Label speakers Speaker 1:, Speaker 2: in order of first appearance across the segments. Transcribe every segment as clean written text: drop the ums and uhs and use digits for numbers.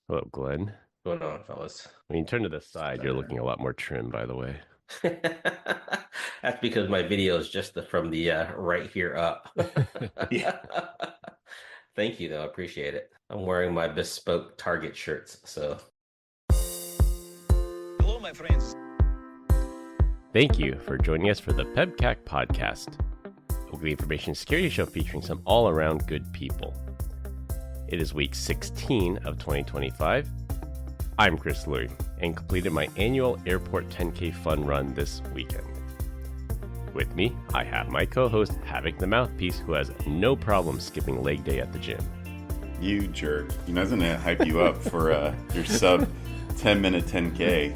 Speaker 1: Hello, Glenn.
Speaker 2: What's going on, fellas?
Speaker 1: When you turn to the side, you're looking a lot more trim, by the way.
Speaker 2: That's because my video is just from the right here up.
Speaker 3: Yeah.
Speaker 2: Thank you, though. I appreciate it. I'm wearing my bespoke Target shirts, so.
Speaker 4: Hello, my friends.
Speaker 1: Thank you for joining us for the PEBCAK Podcast, a weekly information security show featuring some all-around good people. It is week 16 of 2025. I'm Chris Louie and completed my annual Airport 10K fun run this weekend. With me, I have my co-host, Havoc the Mouthpiece, who has no problem skipping leg day at the gym.
Speaker 3: You jerk. You know, I was going to hype you up for your sub 10-minute 10K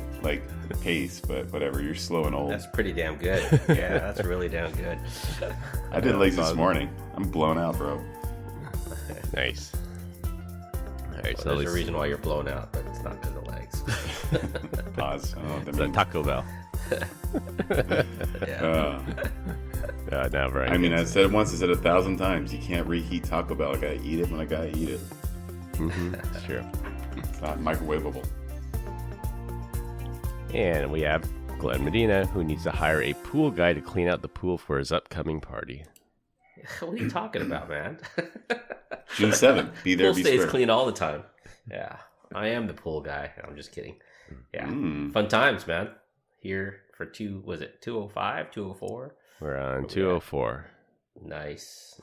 Speaker 3: pace, but whatever. You're slow and old.
Speaker 2: That's pretty damn good. Yeah, that's really damn good.
Speaker 3: I did legs this morning. I'm blown out, bro.
Speaker 1: Nice. All right,
Speaker 2: Well, there's a reason why you're blown out, but it's not because of legs.
Speaker 3: Pause.
Speaker 1: It's a Taco Bell.
Speaker 2: Yeah.
Speaker 1: Never.
Speaker 3: I mean, I said it once, I said 1,000 times. You can't reheat Taco Bell. I gotta eat it when I gotta eat it.
Speaker 1: Mm-hmm. Sure.
Speaker 3: It's not microwavable.
Speaker 1: And we have Glenn Medina, who needs to hire a pool guy to clean out the pool for his upcoming party.
Speaker 2: What are you talking about, man?
Speaker 3: June 7th. Be there,
Speaker 2: Pool
Speaker 3: be
Speaker 2: stays
Speaker 3: square.
Speaker 2: clean all the time. Yeah, I am the pool guy. I'm just kidding. Yeah,
Speaker 3: Mm.
Speaker 2: fun times, man. Here for 205, 204?
Speaker 1: We're on 204.
Speaker 2: Nice.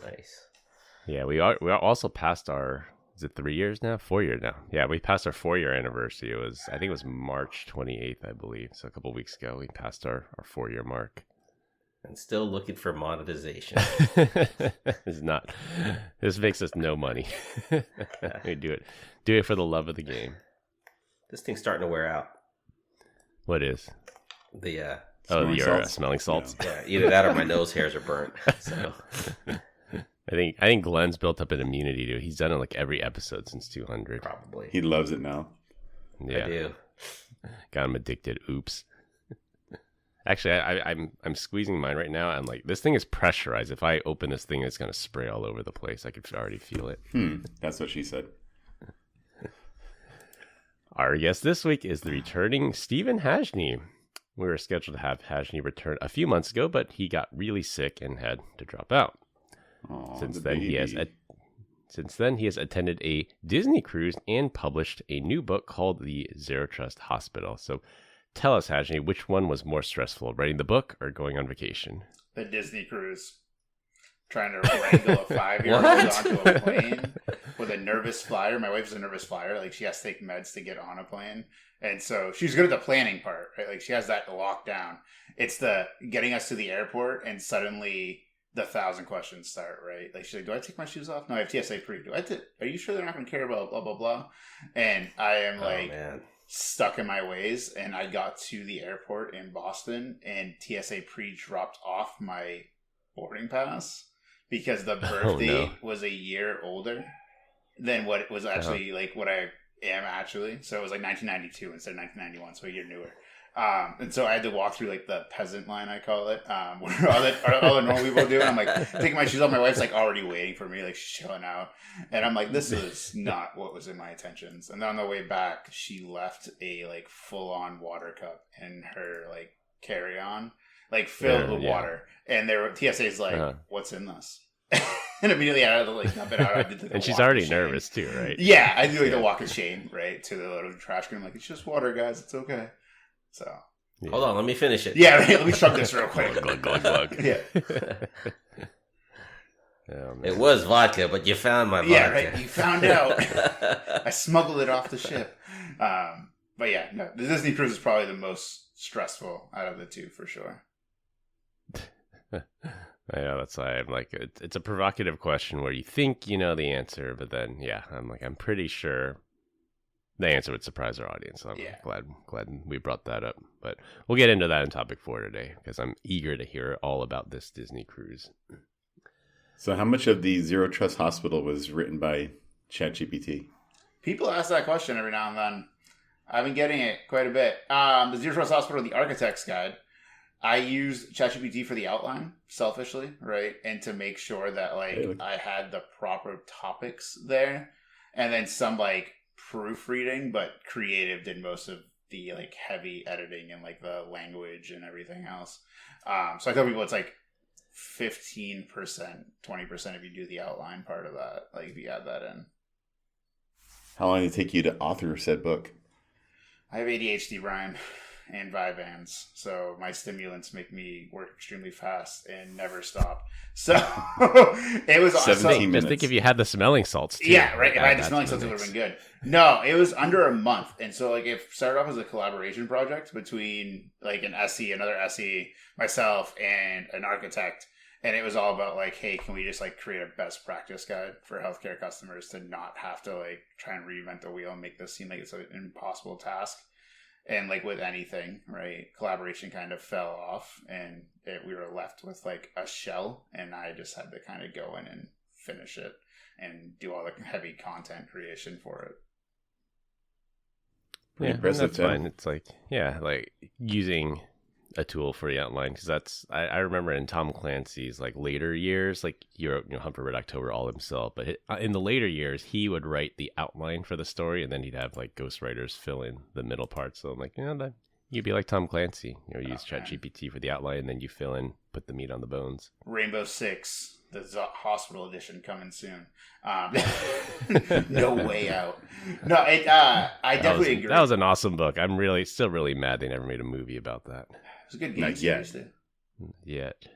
Speaker 1: Yeah, we are also past our, is it 3 years now? 4 years now. Yeah, we passed our 4-year anniversary. I think it was March 28th, I believe. So a couple of weeks ago, we passed our 4-year mark.
Speaker 2: And still looking for monetization.
Speaker 1: It's not. This makes us no money. We do it for the love of the game.
Speaker 2: This thing's starting to wear out.
Speaker 1: What is?
Speaker 2: The
Speaker 3: Smelling salts?
Speaker 1: Smelling salts.
Speaker 2: yeah, either that or my nose hairs are burnt. So
Speaker 1: I think Glenn's built up an immunity to it. He's done it like every episode since 200.
Speaker 2: probably.
Speaker 3: He loves it now.
Speaker 1: Yeah,
Speaker 2: I do.
Speaker 1: got him addicted. Oops. Actually, I'm squeezing mine right now. I'm like, this thing is pressurized. If I open this thing, it's gonna spray all over the place. I could already feel it.
Speaker 3: That's what she said.
Speaker 1: Our guest this week is the returning Stephen Hajny. We were scheduled to have Hajny return a few months ago, but he got really sick and had to drop out.
Speaker 3: Aww,
Speaker 1: Since
Speaker 3: the
Speaker 1: then, he has attended a Disney cruise and published a new book called The Zero Trust Hospital. So tell us, Hajny, which one was more stressful, writing the book or going on vacation?
Speaker 5: The Disney cruise. Trying to wrangle a 5-year-old
Speaker 2: What?
Speaker 5: onto a plane with a nervous flyer. My wife's a nervous flyer. Like, she has to take meds to get on a plane. And so she's good at the planning part, right? Like, she has that locked down. It's the getting us to the airport and suddenly the 1,000 questions start, right? Like, she's like, do I take my shoes off? No, I have TSA pre. Are you sure they're not going to care about blah, blah, blah? And I am
Speaker 2: Man.
Speaker 5: stuck in my ways. And I got to the airport in Boston and TSA pre dropped off my boarding pass because the birthday was a year older than what it was actually like what I am actually. So it was like 1992 instead of 1991, so a year newer. And so I had to walk through like the peasant line, I call it, where all the normal people do. And I'm like taking my shoes off. My wife's like already waiting for me, like she's chilling out. And I'm like, this is not what was in my intentions. And then on the way back, she left a like full on water cup in her like carry on, like filled with water. And TSA's like, what's in this? And immediately I had to like dump it out. I did the
Speaker 1: And she's
Speaker 5: walk
Speaker 1: already
Speaker 5: of shame.
Speaker 1: nervous too, right?
Speaker 5: Yeah, I do like the walk of shame, right, to the little trash can. I'm like, it's just water, guys. It's okay. So
Speaker 1: Yeah.
Speaker 2: Hold on, let me finish it.
Speaker 5: yeah, right, let me chug this real quick.
Speaker 1: Glug, glug, glug.
Speaker 5: Yeah,
Speaker 1: Oh, man.
Speaker 2: It was vodka, but you found my vodka.
Speaker 5: yeah, right. You found out. I smuggled it off the ship. But yeah, no, the Disney cruise is probably the most stressful out of the two for sure.
Speaker 1: I know, that's why I'm like, it's a provocative question where you think you know the answer, but then, yeah, I'm pretty sure the answer would surprise our audience. So I'm glad we brought that up. But we'll get into that in topic 4 today because I'm eager to hear all about this Disney cruise.
Speaker 3: So how much of the Zero Trust Hospital was written by ChatGPT?
Speaker 5: People ask that question every now and then. I've been getting it quite a bit. The Zero Trust Hospital, the Architect's Guide. I used ChatGPT for the outline, selfishly, right? And to make sure that, like, I had the proper topics there. And then some, like, proofreading, but creative did most of the like heavy editing and like the language and everything else. So I tell people it's like 15%, 20% if you do the outline part of that, like if you add that in.
Speaker 3: How long did it take you to author said book?
Speaker 5: I have ADHD, Brian, and Vyvanse, so my stimulants make me work extremely fast and never stop. So it was
Speaker 3: 17 minutes.
Speaker 1: Just think if you had the smelling salts too.
Speaker 5: Yeah, right. If I had the smelling salts, it would have been good. No, it was under a month, and so like it started off as a collaboration project between like an SE, another SE, myself, and an architect. And it was all about like, hey, can we just like create a best practice guide for healthcare customers to not have to like try and reinvent the wheel and make this seem like it's an impossible task. And like with anything, right, collaboration kind of fell off, and we were left with like a shell, and I just had to kind of go in and finish it and do all the heavy content creation for it.
Speaker 3: Pretty
Speaker 1: Yeah,
Speaker 3: impressive.
Speaker 1: that's fine. It's like, yeah, like using a tool for the outline, because that's I remember in Tom Clancy's like later years, like you know, Hunt for Red October all himself, but in the later years he would write the outline for the story, and then he'd have like ghostwriters fill in the middle part. So I'm like, you know, that you'd be like Tom Clancy, you know, use ChatGPT for the outline, and then you fill in, put the meat on the bones.
Speaker 5: Rainbow Six, the hospital edition coming soon. No way out. No, I definitely agree.
Speaker 1: That was an awesome book. I'm still really mad they never made a movie about that.
Speaker 5: It was a good game
Speaker 3: Not
Speaker 5: series,
Speaker 3: yet.
Speaker 5: too.
Speaker 1: Yet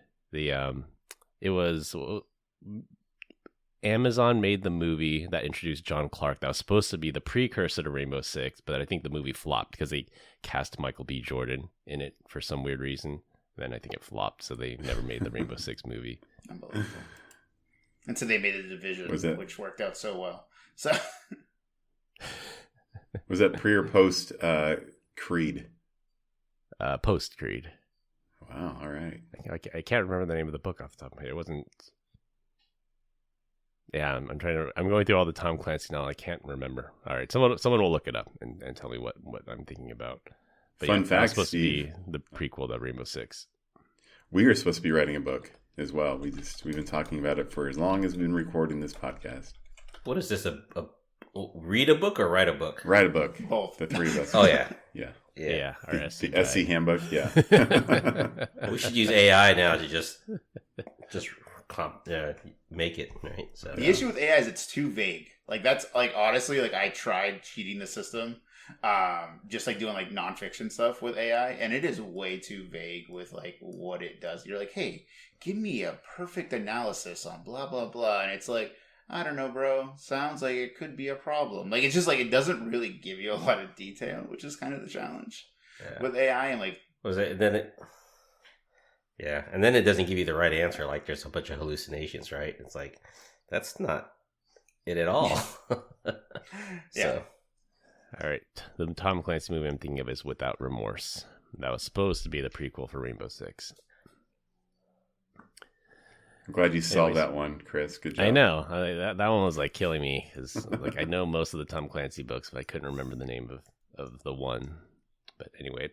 Speaker 1: it was Amazon made the movie that introduced John Clark. That was supposed to be the precursor to Rainbow Six, but I think the movie flopped because they cast Michael B. Jordan in it for some weird reason. Then I think it flopped, so they never made the Rainbow Six movie.
Speaker 5: Unbelievable. And so they made The Division, which worked out so well. So
Speaker 3: was that pre or post Creed?
Speaker 1: Post Creed.
Speaker 3: Wow, all right.
Speaker 1: I can't remember the name of the book off the top of my head. It wasn't. Yeah, I'm going through all the Tom Clancy now. I can't remember. All right, someone will look it up and tell me what I'm thinking about. But
Speaker 3: Fun fact,
Speaker 1: supposed
Speaker 3: Steve,
Speaker 1: to be the prequel to Rainbow Six.
Speaker 3: We are supposed to be writing a book as well. We've been talking about it for as long as we've been recording this podcast.
Speaker 2: What is this? A read a book or write a book?
Speaker 3: Write a book.
Speaker 5: Both.
Speaker 3: The three of us.
Speaker 2: Oh yeah.
Speaker 1: Yeah. Our SC
Speaker 3: The SC handbook. Yeah.
Speaker 2: We should use AI now to just make it right. So
Speaker 5: the issue with AI is it's too vague. Like that's like honestly, like I tried cheating the system, just like doing like nonfiction stuff with AI, and it is way too vague with like what it does. You're like, hey, give me a perfect analysis on blah blah blah, and it's like, I don't know, bro. Sounds like it could be a problem. Like, it's just like, it doesn't really give you a lot of detail, which is kind of the challenge with AI. And like,
Speaker 2: and then it doesn't give you the right answer. Like, there's a bunch of hallucinations, right? It's like, that's not it at all.
Speaker 5: Yeah.
Speaker 1: All right. The Tom Clancy movie I'm thinking of is Without Remorse. That was supposed to be the prequel for Rainbow Six.
Speaker 3: I'm glad you solved that one, Chris. Good job.
Speaker 1: I know. That one was like killing me because like I know most of the Tom Clancy books, but I couldn't remember the name of the one. But anyway,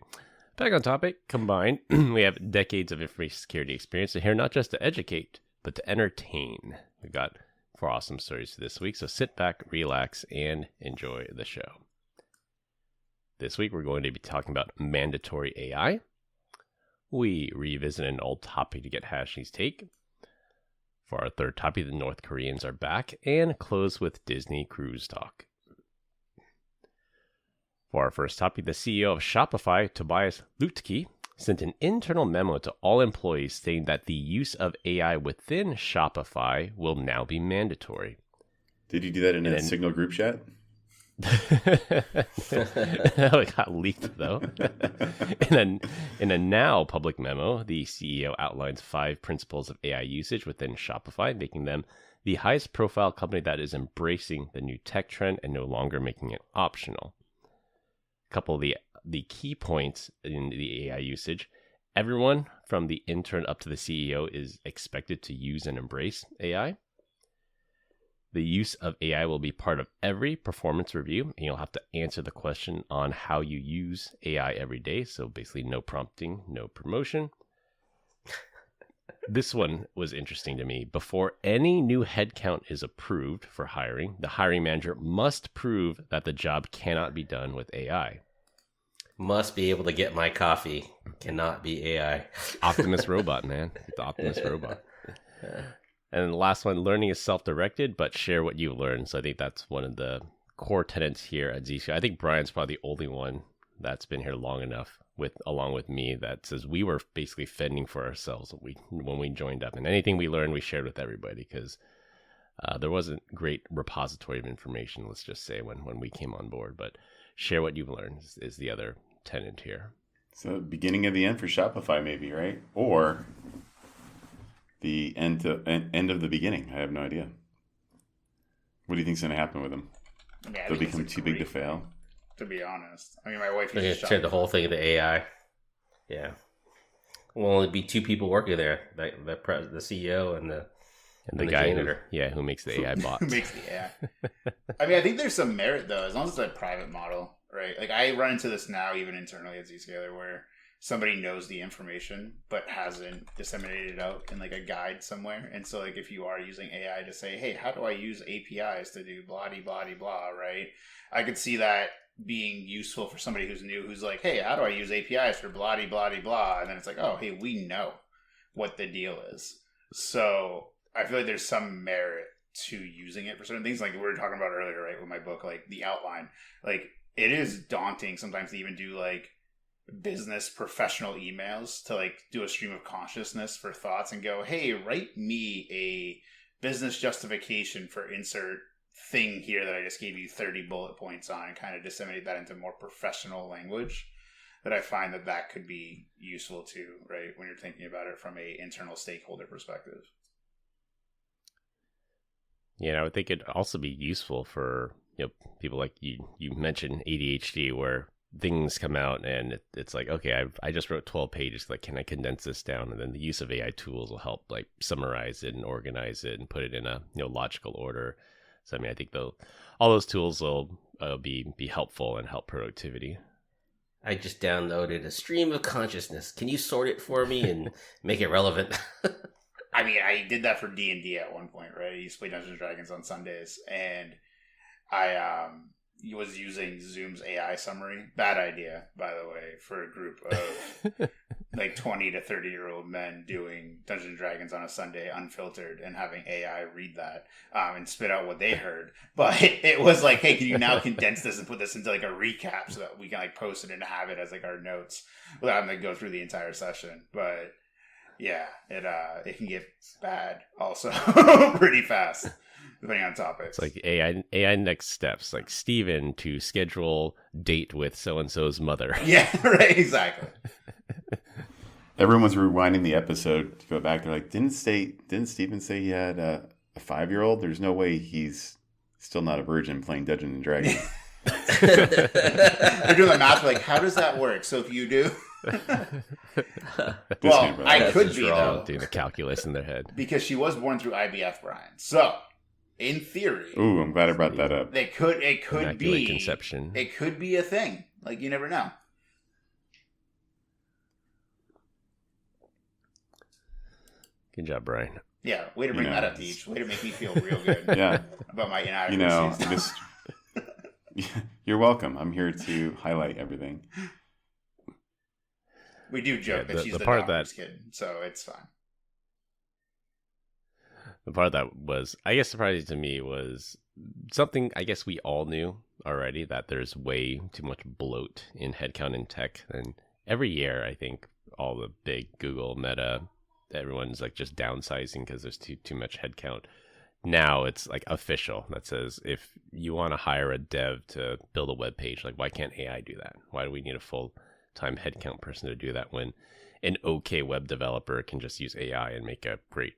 Speaker 1: back on topic. Combined, we have decades of information security experience here, not just to educate, but to entertain. We've got 4 awesome stories this week, so sit back, relax, and enjoy the show. This week, we're going to be talking about mandatory AI. We revisit an old topic to get Hashi's take. For our third topic, the North Koreans are back, and close with Disney cruise talk. For our first topic, the CEO of Shopify, Tobias Lütke, sent an internal memo to all employees stating that the use of AI within Shopify will now be mandatory.
Speaker 3: Did you do that in a Signal group chat?
Speaker 1: It got leaked though. In a now public memo, the CEO outlines 5 principles of AI usage within Shopify, making them the highest profile company that is embracing the new tech trend and no longer making it optional. A couple of the key points in the AI usage: everyone from the intern up to the CEO is expected to use and embrace AI. The use of AI will be part of every performance review, and you'll have to answer the question on how you use AI every day. So basically no prompting, no promotion. This one was interesting to me. Before any new headcount is approved for hiring, the hiring manager must prove that the job cannot be done with AI.
Speaker 2: Must be able to get my coffee. Cannot be AI.
Speaker 1: Optimus Robot, man. It's Optimus Robot. And the last one, learning is self-directed, but share what you've learned. So I think that's one of the core tenets here at Zscaler. I think Brian's probably the only one that's been here long enough, along with me, that says we were basically fending for ourselves when we joined up. And anything we learned, we shared with everybody because there wasn't great repository of information, let's just say, when we came on board. But share what you've learned is the other tenet here.
Speaker 3: So beginning of the end for Shopify, maybe, right? Or the end of the beginning. I have no idea. What do you think's going to happen with them? They'll become too big to fail.
Speaker 5: To be honest, I mean, my wife
Speaker 2: They're
Speaker 5: uses
Speaker 2: gonna turn the whole thing into AI. Yeah, will only be two people working there: the CEO and the
Speaker 1: guy
Speaker 2: janitor.
Speaker 1: who makes the AI bots.
Speaker 5: Who makes the AI. I mean, I think there's some merit though, as long as it's a private model, right? Like I run into this now, even internally at Zscaler, where somebody knows the information but hasn't disseminated it out in like a guide somewhere. And so, like, if you are using AI to say, "Hey, how do I use APIs to do blah blah blah," right? I could see that being useful for somebody who's new, who's like, "Hey, how do I use APIs for blah blah blah?" And then it's like, "Oh, hey, we know what the deal is." So I feel like there's some merit to using it for certain things, like we were talking about earlier, right? With my book, like the outline, like it is daunting sometimes to even do like business professional emails, to like do a stream of consciousness for thoughts and go, "Hey, write me a business justification for insert thing here that I just gave you 30 bullet points on," and kind of disseminate that into more professional language. That I find that could be useful too, right? When you're thinking about it from a internal stakeholder perspective.
Speaker 1: Yeah, I would think it'd also be useful for people like you mentioned ADHD, where things come out and it's like, okay, I just wrote 12 pages. Like, can I condense this down? And then the use of AI tools will help like summarize it and organize it and put it in a logical order. So I mean, I think all those tools will be helpful and help productivity.
Speaker 2: I just downloaded a stream of consciousness. Can you sort it for me and make it relevant?
Speaker 5: I mean, I did that for D&D at one point, right? I used to play Dungeons & Dragons on Sundays, and I was using Zoom's AI summary. Bad idea, by the way, for a group of like 20 to 30-year-old men doing Dungeons & Dragons on a Sunday unfiltered and having AI read that and spit out what they heard. But it was like, hey, can you now condense this and put this into like a recap so that we can like post it and have it as like our notes without having to go through the entire session. But yeah, it can get bad also pretty fast, depending on topics.
Speaker 1: It's like AI next steps, like Steven to schedule date with so-and-so's mother.
Speaker 5: Yeah, right, exactly.
Speaker 3: Everyone's rewinding the episode to go back. They're like, didn't Steven say he had a 5-year-old? There's no way he's still not a virgin playing Dungeons and Dragons.
Speaker 5: They're doing the math like, how does that work? So if you do... Well, I could be, though.
Speaker 1: Doing the calculus in their head.
Speaker 5: Because she was born through IVF, Brian. So, in theory...
Speaker 3: Ooh, I'm glad I brought that up.
Speaker 5: It could be...
Speaker 1: conception.
Speaker 5: It could be a thing. Like, you never know.
Speaker 1: Good job, Brian.
Speaker 5: Yeah, way to bring that up, Deej. Way to make me feel real good about my inadequacies.
Speaker 3: You're welcome. I'm here to highlight everything.
Speaker 5: We do joke that she's the
Speaker 1: part
Speaker 5: doctor's kid, so it's fine.
Speaker 1: The part that was, I guess, surprising to me was something I guess we all knew already, that there's way too much bloat in headcount in tech. And every year, I think all the big Google, Meta, everyone's like just downsizing because there's too much headcount. Now it's like official that says if you want to hire a dev to build a web page, like why can't AI do that? Why do we need a full-time headcount person to do that when an okay web developer can just use AI and make a great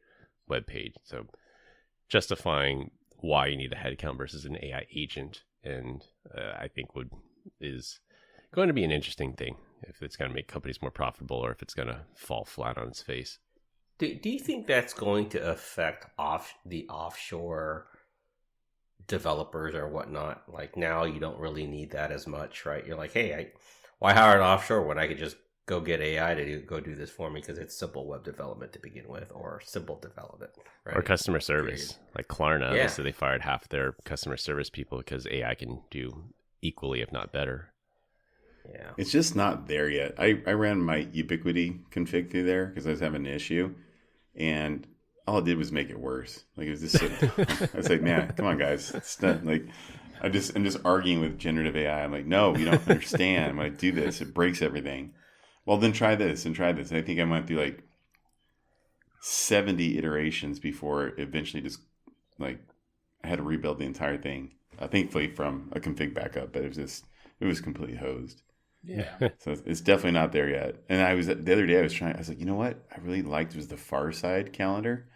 Speaker 1: web page? So justifying why you need a headcount versus an AI agent, and I think is going to be an interesting thing, if it's going to make companies more profitable or if it's going to fall flat on its face.
Speaker 2: Do you think that's going to affect the offshore developers or whatnot? Like now you don't really need that as much, right? You're like, hey, why hire an offshore when I could just go get AI to go do this for me because it's simple web development to begin with, or simple development, right?
Speaker 1: Or customer service, like Klarna.
Speaker 2: Yeah.
Speaker 1: So they fired half their customer service people because AI can do equally, if not better.
Speaker 2: Yeah,
Speaker 3: It's just not there yet. I ran my Ubiquity config through there because I was having an issue, and all it did was make it worse. Like, it was just I was like, man, come on, guys. It's not, like, I'm just arguing with generative AI. I'm like, no, you don't understand. When I do this, it breaks everything. Well, then try this and try this. And I think I went through like 70 iterations before eventually just like I had to rebuild the entire thing. Thankfully from a config backup, but it was completely hosed.
Speaker 5: Yeah.
Speaker 3: So it's definitely not there yet. And the other day I was like, you know what I really liked was the Far Side calendar.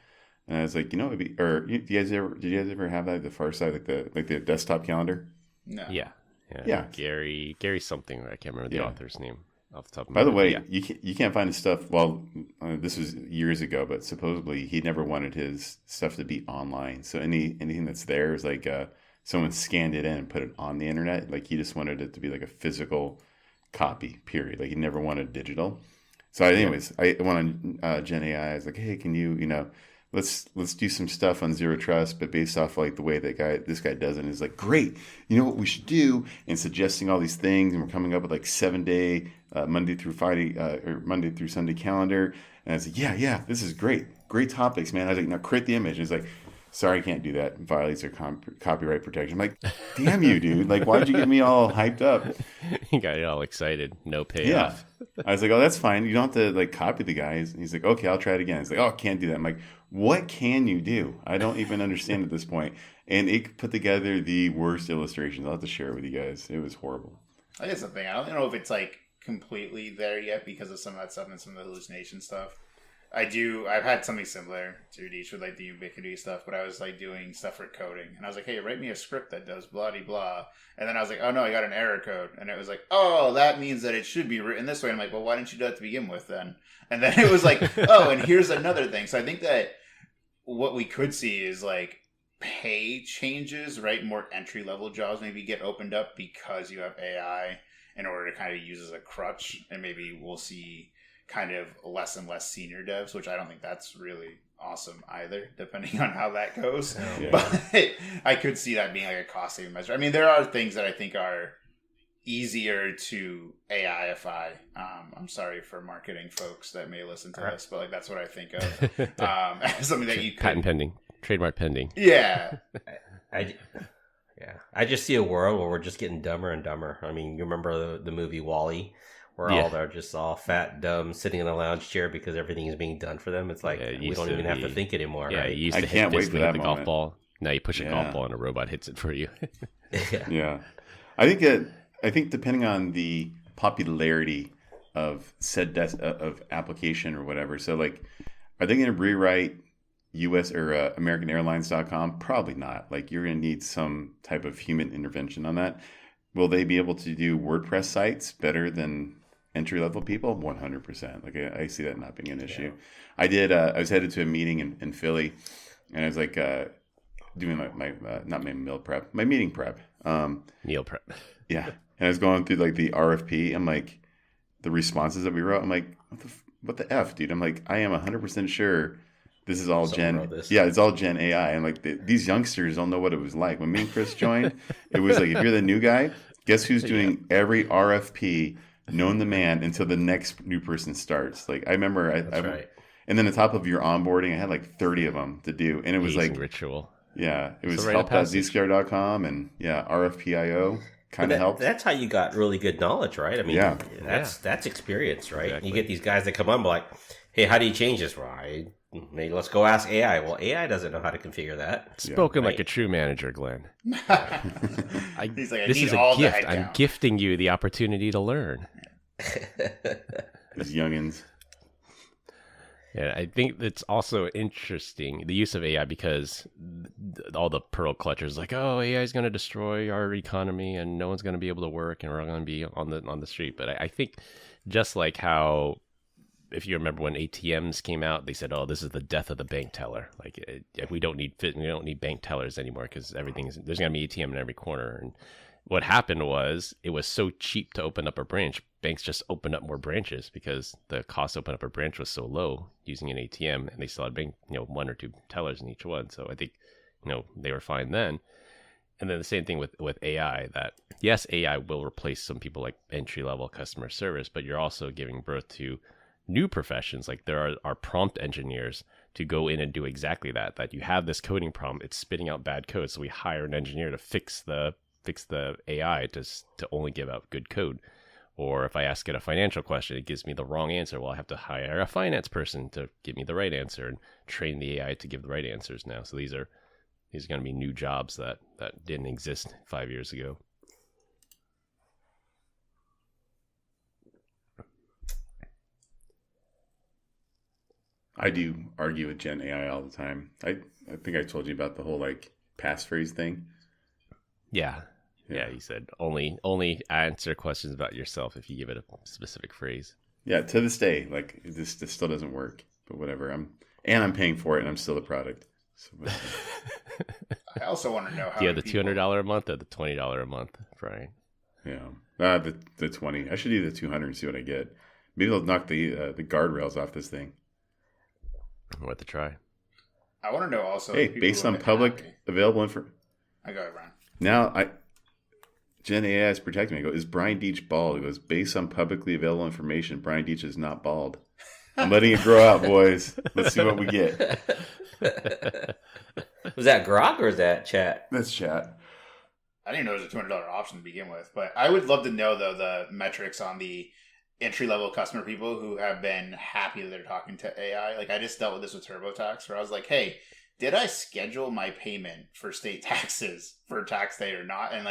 Speaker 3: And I was like, it'd be, did you guys ever have that, the Far Side, like the desktop calendar?
Speaker 5: No.
Speaker 1: Yeah. Gary something. I can't remember the author's name off the top of my
Speaker 3: By the
Speaker 1: head.
Speaker 3: way, you can't find his stuff. Well, this was years ago, but supposedly he never wanted his stuff to be online. So anything that's there is like someone scanned it in and put it on the internet. Like, he just wanted it to be like a physical copy, period. Like, he never wanted digital. So anyways, I went on Gen AI. I was like, hey, can you let's do some stuff on zero trust, but based off like the way this guy does it. And is like, great, you know what we should do, and suggesting all these things, and we're coming up with like 7-day Monday through Friday or Monday through Sunday calendar. And I was like, yeah, this is great topics, man. I was like, now create the image. And he's like, sorry, I can't do that. It violates our copyright protection. I'm like, damn you, dude. Like, why'd you get me all hyped up?
Speaker 1: You got all excited. No payoff.
Speaker 3: Yeah. I was like, oh, that's fine. You don't have to like copy the guy. He's like, okay, I'll try it again. He's like, oh, I can't do that. I'm like, what can you do? I don't even understand at this point. And it put together the worst illustrations. I'll have to share it with you guys. It was horrible.
Speaker 5: I guess the thing, I don't know if it's like completely there yet because of some of that stuff and some of the hallucination stuff. I've had something similar to Deech with like the Ubiquity stuff, but I was like doing stuff for coding, and I was like, hey, write me a script that does blah de blah, and then I was like, oh no, I got an error code, and it was like, oh, that means that it should be written this way. And I'm like, well, why didn't you do that to begin with then? And then it was like, oh, and here's another thing. So I think that what we could see is like pay changes, right? More entry level jobs maybe get opened up because you have AI in order to kind of use as a crutch, and maybe we'll see kind of less and less senior devs, which I don't think that's really awesome either, depending on how that goes.
Speaker 3: Yeah.
Speaker 5: But I could see that being like a cost saving measure. I mean, there are things that I think are easier to AIify. I'm sorry for marketing folks that may listen to this, but like that's what I think of as something that you could...
Speaker 1: Patent pending, trademark pending.
Speaker 5: Yeah.
Speaker 2: I just see a world where we're just getting dumber and dumber. I mean, you remember the movie WALL-E, where they're just all fat, dumb, sitting in a lounge chair because everything is being done for them. It's like we don't even have to think anymore.
Speaker 1: Yeah,
Speaker 2: right?
Speaker 1: you used
Speaker 3: I
Speaker 1: to
Speaker 3: can't wait for that
Speaker 1: the
Speaker 3: moment.
Speaker 1: golf ball. Now you push a golf ball and a robot hits it for you.
Speaker 3: Yeah. I think depending on the popularity of said of application or whatever. So like, are they going to rewrite US or AmericanAirlines.com? Probably not. Like, you're going to need some type of human intervention on that. Will they be able to do WordPress sites better than entry-level people? 100%. Like, I see that not being an issue. I was headed to a meeting in Philly, and I was like doing my not my meal prep, my meeting prep.
Speaker 1: Meal prep.
Speaker 3: Yeah. And I was going through like the RFP. I'm like, the responses that we wrote, I'm like, what the F, dude? I'm like, I am 100% sure this is all it's all Gen AI. And like, these youngsters don't know what it was like. When me and Chris joined, it was like, if you're the new guy, guess who's doing every RFP known the man until the next new person starts. Like, I remember,
Speaker 2: right.
Speaker 3: And then on top of your onboarding, I had like 30 of them to do. And it was
Speaker 1: Amazing
Speaker 3: like
Speaker 1: ritual.
Speaker 3: Yeah, it was
Speaker 1: So
Speaker 3: help.zscare.com and RFPIO kind of helped.
Speaker 2: That's how you got really good knowledge, right? I mean, that's experience, right?
Speaker 1: Exactly.
Speaker 2: You get these guys that come on like, hey, how do you change this? Well, maybe let's go ask AI. Well, AI doesn't know how to configure that.
Speaker 1: Spoken like a true manager, Glenn.
Speaker 5: He's like,
Speaker 1: this is a gift. I'm gifting you the opportunity to learn.
Speaker 3: These youngins.
Speaker 1: Yeah, I think it's also interesting, the use of AI, because all the pearl clutchers like, oh, AI is going to destroy our economy and no one's going to be able to work and we're going to be on the street. But I think just like how, if you remember when ATMs came out, they said, oh, this is the death of the bank teller. Like, we don't need bank tellers anymore because there's going to be ATM in every corner. And what happened was it was so cheap to open up a branch. Banks just opened up more branches because the cost to open up a branch was so low using an ATM, and they still had one or two tellers in each one. So I think, they were fine then. And then the same thing with AI, that yes, AI will replace some people like entry-level customer service, but you're also giving birth to new professions. Like there are prompt engineers to go in and do exactly that you have this coding problem, it's spitting out bad code. So we hire an engineer to fix the AI to only give out good code. Or if I ask it a financial question, it gives me the wrong answer. Well, I have to hire a finance person to give me the right answer and train the AI to give the right answers now. So these are going to be new jobs that didn't exist 5 years ago.
Speaker 3: I do argue with Gen AI all the time. I think I told you about the whole passphrase thing.
Speaker 1: Yeah. You said only answer questions about yourself if you give it a specific phrase.
Speaker 3: Yeah, to this day, this still doesn't work. But whatever. I'm paying for it, and I'm still the product. So,
Speaker 5: I also want to know how.
Speaker 1: Do you have the $200 a month or the $20 a month, Brian?
Speaker 3: Yeah, the 20. I should do the 200 and see what I get. Maybe they'll knock the guardrails off this thing.
Speaker 1: Worth a try.
Speaker 5: I want to know also.
Speaker 3: Hey, based on public available information.
Speaker 5: I got it, Brian.
Speaker 3: Now Gen AI is protecting me. I go, is Brian Deitch bald? He goes, based on publicly available information, Brian Deitch is not bald. I'm letting it grow out, boys. Let's see what we get.
Speaker 2: Was that Grok or is that chat?
Speaker 3: That's chat.
Speaker 5: I didn't know there was a $200 option to begin with, but I would love to know though the metrics on the entry-level customer people who have been happy that they're talking to AI. I just dealt with this with TurboTax, where I was like, hey, did I schedule my payment for state taxes for tax day or not? And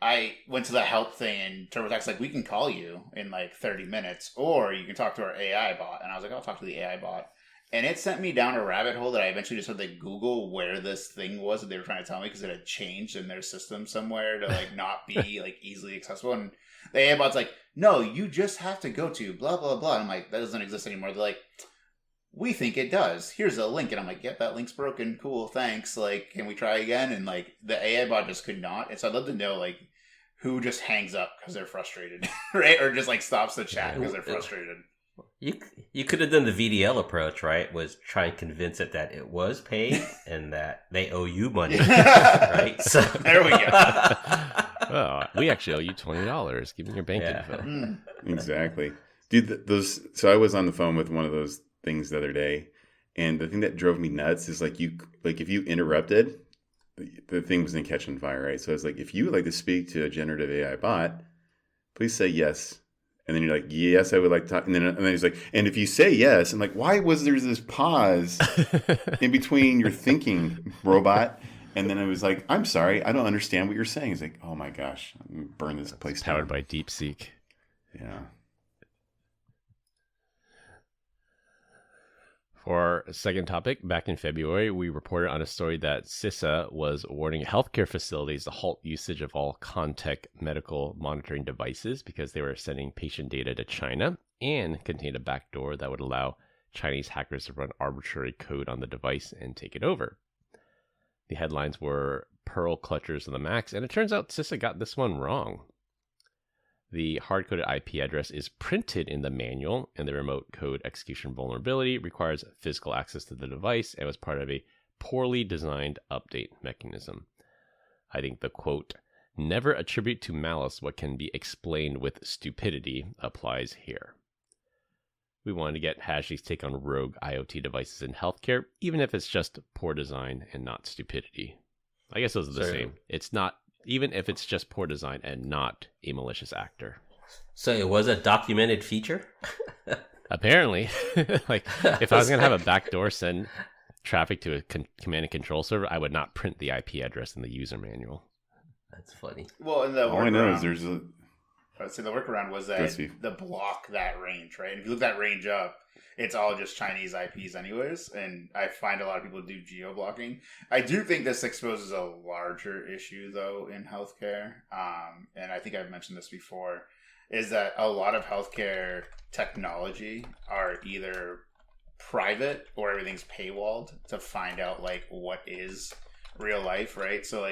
Speaker 5: I went to the help thing, and TurboTax we can call you in 30 minutes, or you can talk to our AI bot. And I was like, I'll talk to the AI bot. And it sent me down a rabbit hole that I eventually just had to Google where this thing was that they were trying to tell me, because it had changed in their system somewhere to not be easily accessible. And the AI bot's no, you just have to go to blah, blah, blah. And I'm like, that doesn't exist anymore. They're like, we think it does. Here's a link. And I'm like, yep, that link's broken. Cool, thanks. Can we try again? And the AI bot just could not. And so I'd love to know who just hangs up because they're frustrated, right? Or just stops the chat because they're frustrated.
Speaker 2: You could have done the VDL approach, right? Was try and convince it that it was paid and that they owe you money, right? So
Speaker 5: there we go.
Speaker 1: Well, we actually owe you $20. Give me your bank info.
Speaker 3: Exactly, dude. So I was on the phone with one of those things the other day, and the thing that drove me nuts is if you interrupted, the thing was going to catch on fire, right? So it's if you would like to speak to a generative AI bot, please say yes. And then you're like, yes, I would like to talk. And then he's like, and if you say yes, I'm like, why was there this pause in between your thinking, robot? And then I was like, I'm sorry, I don't understand what you're saying. He's like, oh my gosh, I'm gonna burn this place down.
Speaker 1: Powered by DeepSeek.
Speaker 3: Yeah.
Speaker 1: For our second topic, back in February, we reported on a story that CISA was warning healthcare facilities to halt usage of all Contech medical monitoring devices because they were sending patient data to China and contained a backdoor that would allow Chinese hackers to run arbitrary code on the device and take it over. The headlines were Pearl clutchers of the max, and it turns out CISA got this one wrong. The hard-coded IP address is printed in the manual, and the remote code execution vulnerability requires physical access to the device and was part of a poorly designed update mechanism. I think the quote, never attribute to malice what can be explained with stupidity applies here. We wanted to get Hashley's take on rogue IoT devices in healthcare, even if it's just poor design and not stupidity. I guess those are the same. It's not, even if it's just poor design and not a malicious actor.
Speaker 2: So it was a documented feature?
Speaker 1: Apparently. If I was going to have a backdoor send traffic to a command and control server, I would not print the IP address in the user manual.
Speaker 2: That's funny.
Speaker 5: Well, and
Speaker 3: all I know is there's a...
Speaker 5: I would say the workaround was that the block that range, right? And if you look that range up, it's all just Chinese IPs anyways, and I find a lot of people do geo-blocking. I do think this exposes a larger issue, though, in healthcare, and I think I've mentioned this before, is that a lot of healthcare technology are either private or everything's paywalled to find out, what is real life, right? So,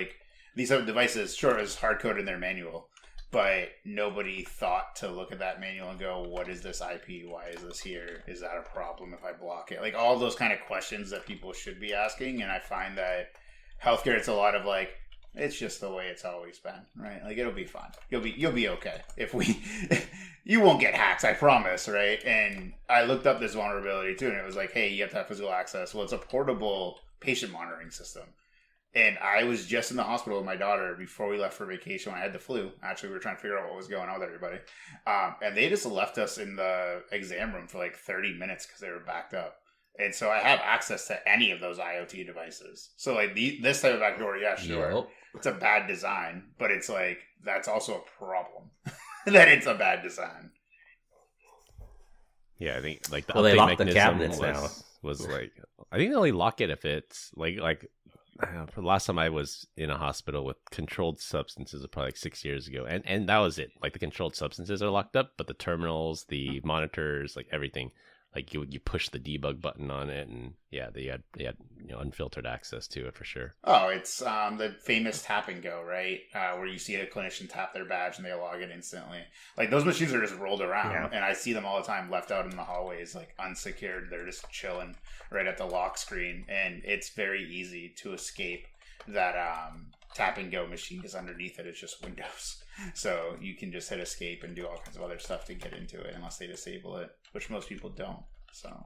Speaker 5: these type of devices, sure, is hard-coded in their manual, but nobody thought to look at that manual and go, what is this IP? Why is this here? Is that a problem if I block it? Like, all those kind of questions that people should be asking, and I find that healthcare, it's a lot of like, it's just the way it's always been, right? Like, it'll be fine. You'll be okay. You won't get hacked, I promise, right? And I looked up this vulnerability too, and it was like, hey, you have to have physical access. Well, it's a portable patient monitoring system. And I was just in the hospital with my daughter before we left for vacation when I had the flu. Actually, we were trying to figure out what was going on with everybody. And they just left us in the exam room for like 30 minutes because they were backed up. And so I have access to any of those IoT devices. So like this type of backdoor, yeah, sure. Yep. It's a bad design, but it's like, that's also a problem that it's a bad design.
Speaker 1: Yeah, I think like the update mechanism was like, I think they only lock it if it's like for the last time I was in a hospital with controlled substances, probably like 6 years ago, and that was it. Like the controlled substances are locked up, but the terminals, the monitors, like everything, like you push the debug button on it, and yeah, they had unfiltered access to it for sure.
Speaker 5: Oh, it's the famous tap and go, right? Where you see a clinician tap their badge and they log it instantly. Like those machines are just rolled around, and I see them all the time, left out in the hallways, like unsecured. They're just chilling right at the lock screen, and it's very easy to escape that tap and go machine is underneath it. It's just Windows, so you can just hit escape and do all kinds of other stuff to get into it, unless they disable it, which most people don't. So,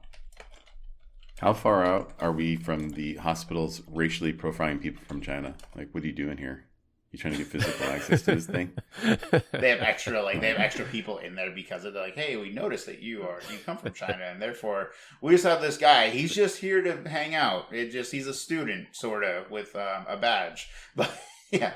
Speaker 3: how far out are we from the hospitals racially profiling people from China? Like, what are you doing here? You trying to get physical access to this thing?
Speaker 5: They have extra people in there because they're like, hey, we noticed that you come from China, and therefore we just have this guy. He's just here to hang out. He's a student, sort of, with a badge. But yeah.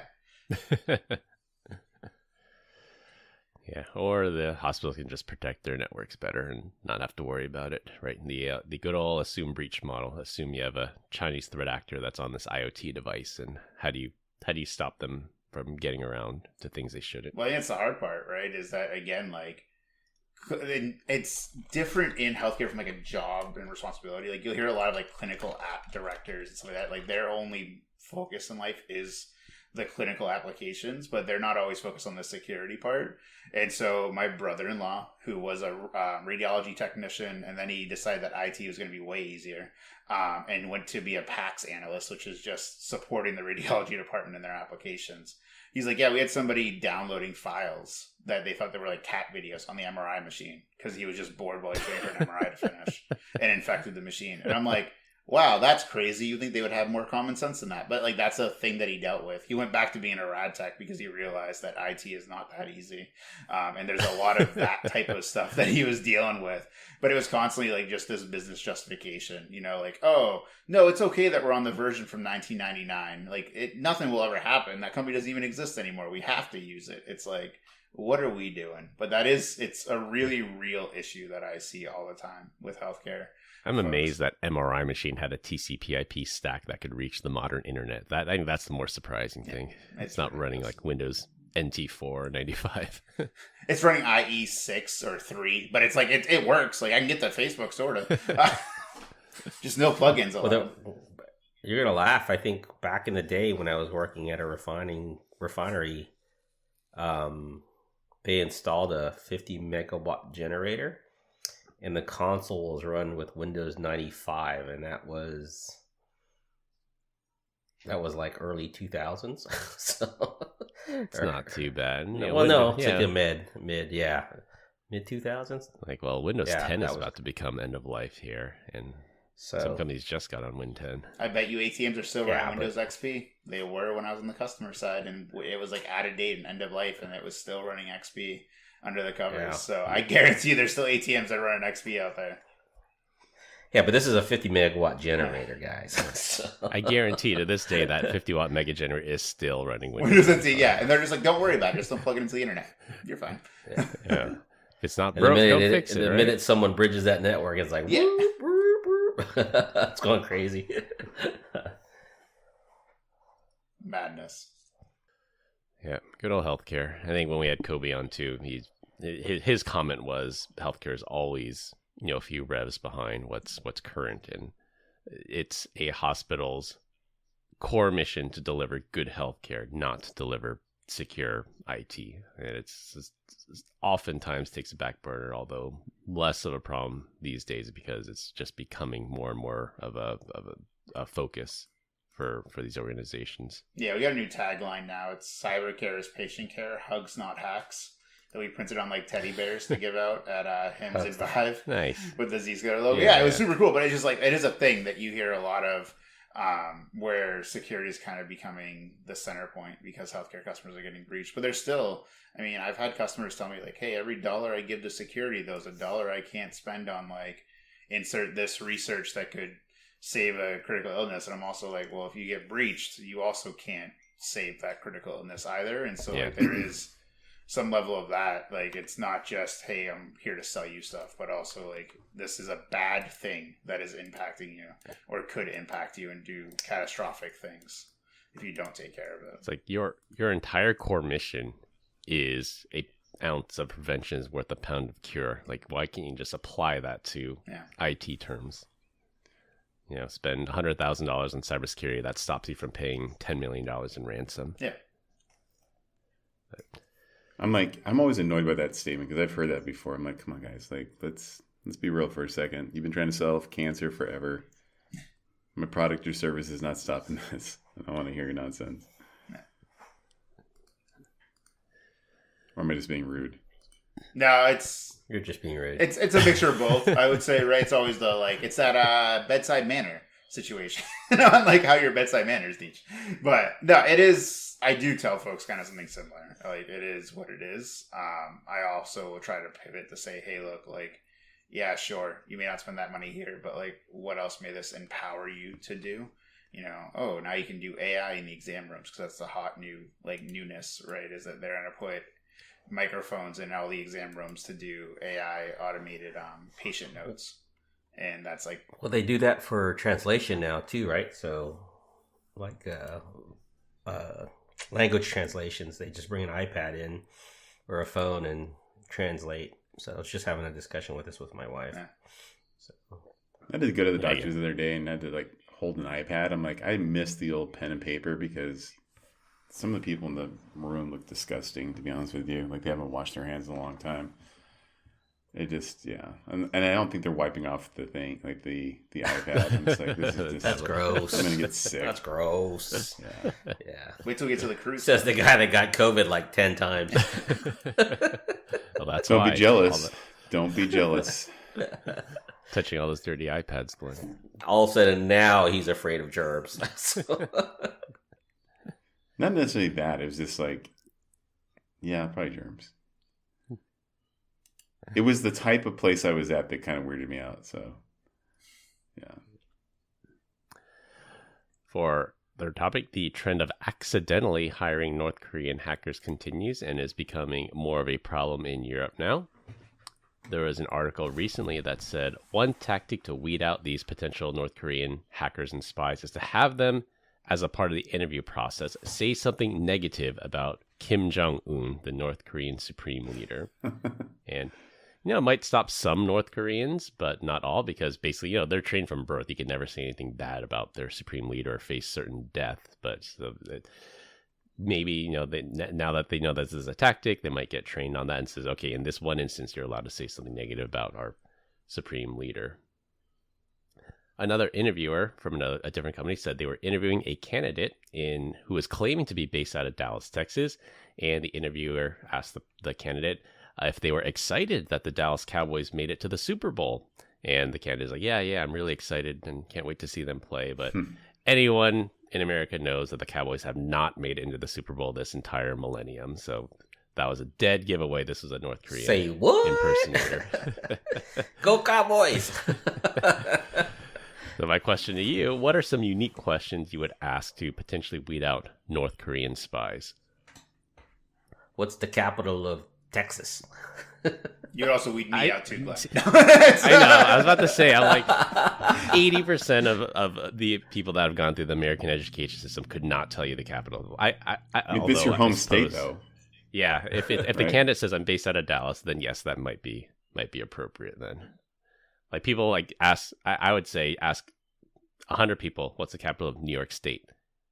Speaker 1: Yeah, or the hospitals can just protect their networks better and not have to worry about it, right? The good old assume breach model. Assume you have a Chinese threat actor that's on this IoT device, and how do you stop them from getting around to things they shouldn't?
Speaker 5: Well, that's the hard part, right? Is that, again, like, it's different in healthcare from like a job and responsibility. Like, you'll hear a lot of like clinical app directors and stuff like that. Like, their only focus in life is the clinical applications, but they're not always focused on the security part. And so my brother-in-law, who was a radiology technician, and then he decided that IT was going to be way easier, and went to be a PACS analyst, which is just supporting the radiology department in their applications. He's like, yeah, we had somebody downloading files that they thought they were like cat videos on the MRI machine because he was just bored while he was waiting for an MRI to finish and infected the machine. And I'm like, wow, that's crazy. You think they would have more common sense than that. But like, that's a thing that he dealt with. He went back to being a rad tech because he realized that IT is not that easy. And there's a lot of that type of stuff that he was dealing with. But it was constantly like just this business justification, like, oh, no, it's okay that we're on the version from 1999. Like, nothing will ever happen. That company doesn't even exist anymore. We have to use it. It's like, what are we doing? But it's a really real issue that I see all the time with healthcare.
Speaker 1: I'm amazed that MRI machine had a TCP/IP stack that could reach the modern internet. I think that's the more surprising thing. It's not running like Windows NT4 or 95.
Speaker 5: It's running IE6 or 3, but it's like it works. Like, I can get that Facebook sort of. Just no plugins allowed.
Speaker 2: You're gonna laugh. I think back in the day when I was working at a refinery, they installed a 50 megawatt generator. And the console was run with Windows 95, and that was like early 2000s. So
Speaker 1: it's not too bad.
Speaker 2: It's like a mid 2000s.
Speaker 1: Like, well, Windows 10 is about to become end of life here, and some companies just got on Win 10.
Speaker 5: I bet you ATMs are still running Windows XP. They were when I was on the customer side, and it was like out of date and end of life, and it was still running XP under the covers. Yeah. So I guarantee there's still ATMs that run an XP out there.
Speaker 2: Yeah, but this is a 50 megawatt generator, guys.
Speaker 1: So. I guarantee to this day that 50 watt mega generator is still running Windows
Speaker 5: NT. Yeah, and they're just like, don't worry about it. Just don't plug it into the internet. You're fine.
Speaker 1: Yeah. If it's not broke, don't fix it.
Speaker 2: The minute someone bridges that network, it's like, it's going crazy.
Speaker 5: Madness.
Speaker 1: Yeah, good old healthcare. I think when we had Kobe on too, his comment was healthcare is always a few revs behind what's current, and it's a hospital's core mission to deliver good healthcare, not to deliver secure IT. And it's oftentimes takes a back burner, although less of a problem these days because it's just becoming more and more of a focus for these organizations.
Speaker 5: Yeah, we got a new tagline now. It's cyber care is patient care, hugs not hacks. That we printed on like teddy bears to give out at Hims and Vive.
Speaker 1: Nice.
Speaker 5: With the Zscaler logo. Yeah, it was super cool, but it's just like, it is a thing that you hear a lot of where security is kind of becoming the center point because healthcare customers are getting breached. But there's still, I mean, I've had customers tell me like, hey, every dollar I give to security, though, is a dollar I can't spend on like insert this research that could save a critical illness. And I'm also like, well, if you get breached, you also can't save that critical illness either. And so like there is some level of that. Like it's not just, hey, I'm here to sell you stuff, but also like this is a bad thing that is impacting you or could impact you and do catastrophic things if you don't take care of it.
Speaker 1: It's like your entire core mission is a ounce of prevention is worth a pound of cure. Like why can't you just apply that to IT terms? You know, spend $100,000 on cybersecurity. That stops you from paying $10 million in ransom.
Speaker 5: Yeah.
Speaker 1: But,
Speaker 3: I'm always annoyed by that statement because I've heard that before. I'm like, come on, guys, like let's be real for a second. You've been trying to solve cancer forever. My product or service is not stopping this. I don't want to hear your nonsense. Or am I just being rude?
Speaker 5: No,
Speaker 2: you're just being rude.
Speaker 5: It's a mixture of both. I would say, right? It's always the like it's that bedside manner situation, on like how your bedside manners teach. But no, it is. I do tell folks kind of something similar. Like it is what it is. I also will try to pivot to say, hey, look, like, yeah, sure, you may not spend that money here, but like, what else may this empower you to do? You know, oh, now you can do AI in the exam rooms because that's the hot new like newness, right? Is that they're gonna put microphones in all the exam rooms to do AI automated patient notes. And that's like...
Speaker 2: Well, they do that for translation now too, right? So like language translations, they just bring an iPad in or a phone and translate. So I was just having a discussion with this with my wife. Yeah. So
Speaker 3: I did go to the doctors the other day and I had to like hold an iPad. I'm like, I miss the old pen and paper because some of the people in the room look disgusting, to be honest with you. Like they haven't washed their hands in a long time. It just, and I don't think they're wiping off the thing, like the iPad. I'm just like, this is just,
Speaker 2: that's gross.
Speaker 3: I'm gonna get sick.
Speaker 2: That's gross.
Speaker 5: Yeah. Wait till we get to the cruise.
Speaker 2: Says the guy that got COVID like 10 times.
Speaker 1: Well, that's
Speaker 3: don't be jealous. Don't be jealous.
Speaker 1: Touching all those dirty iPads, Glenn.
Speaker 2: All of a sudden, now he's afraid of germs.
Speaker 3: Not necessarily that. It was just like, probably germs. It was the type of place I was at that kind of weirded me out. So,
Speaker 1: For their topic, the trend of accidentally hiring North Korean hackers continues and is becoming more of a problem in Europe now. There was an article recently that said one tactic to weed out these potential North Korean hackers and spies is to have them, as a part of the interview process, say something negative about Kim Jong-un, the North Korean supreme leader. And, it might stop some North Koreans, but not all, because basically, they're trained from birth. You can never say anything bad about their supreme leader or face certain death. But maybe, now that they know this is a tactic, they might get trained on that and says, okay, in this one instance, you're allowed to say something negative about our supreme leader. Another interviewer from a different company said they were interviewing a candidate who was claiming to be based out of Dallas, Texas. And the interviewer asked the candidate if they were excited that the Dallas Cowboys made it to the Super Bowl. And the candidate's like, yeah, I'm really excited and can't wait to see them play. But anyone in America knows that the Cowboys have not made it into the Super Bowl this entire millennium. So that was a dead giveaway. This was a North Korean impersonator.
Speaker 2: Go Cowboys!
Speaker 1: So my question to you, what are some unique questions you would ask to potentially weed out North Korean spies?
Speaker 2: What's the capital of Texas?
Speaker 5: You'd also weed me out too, Glenn.
Speaker 1: I know. I was about to say, I'm like 80% of the people that have gone through the American education system could not tell you the capital.
Speaker 3: If it's your home state, though.
Speaker 1: Yeah, if the candidate says I'm based out of Dallas, then yes, that might be appropriate then. Like people ask 100 people, what's the capital of New York State?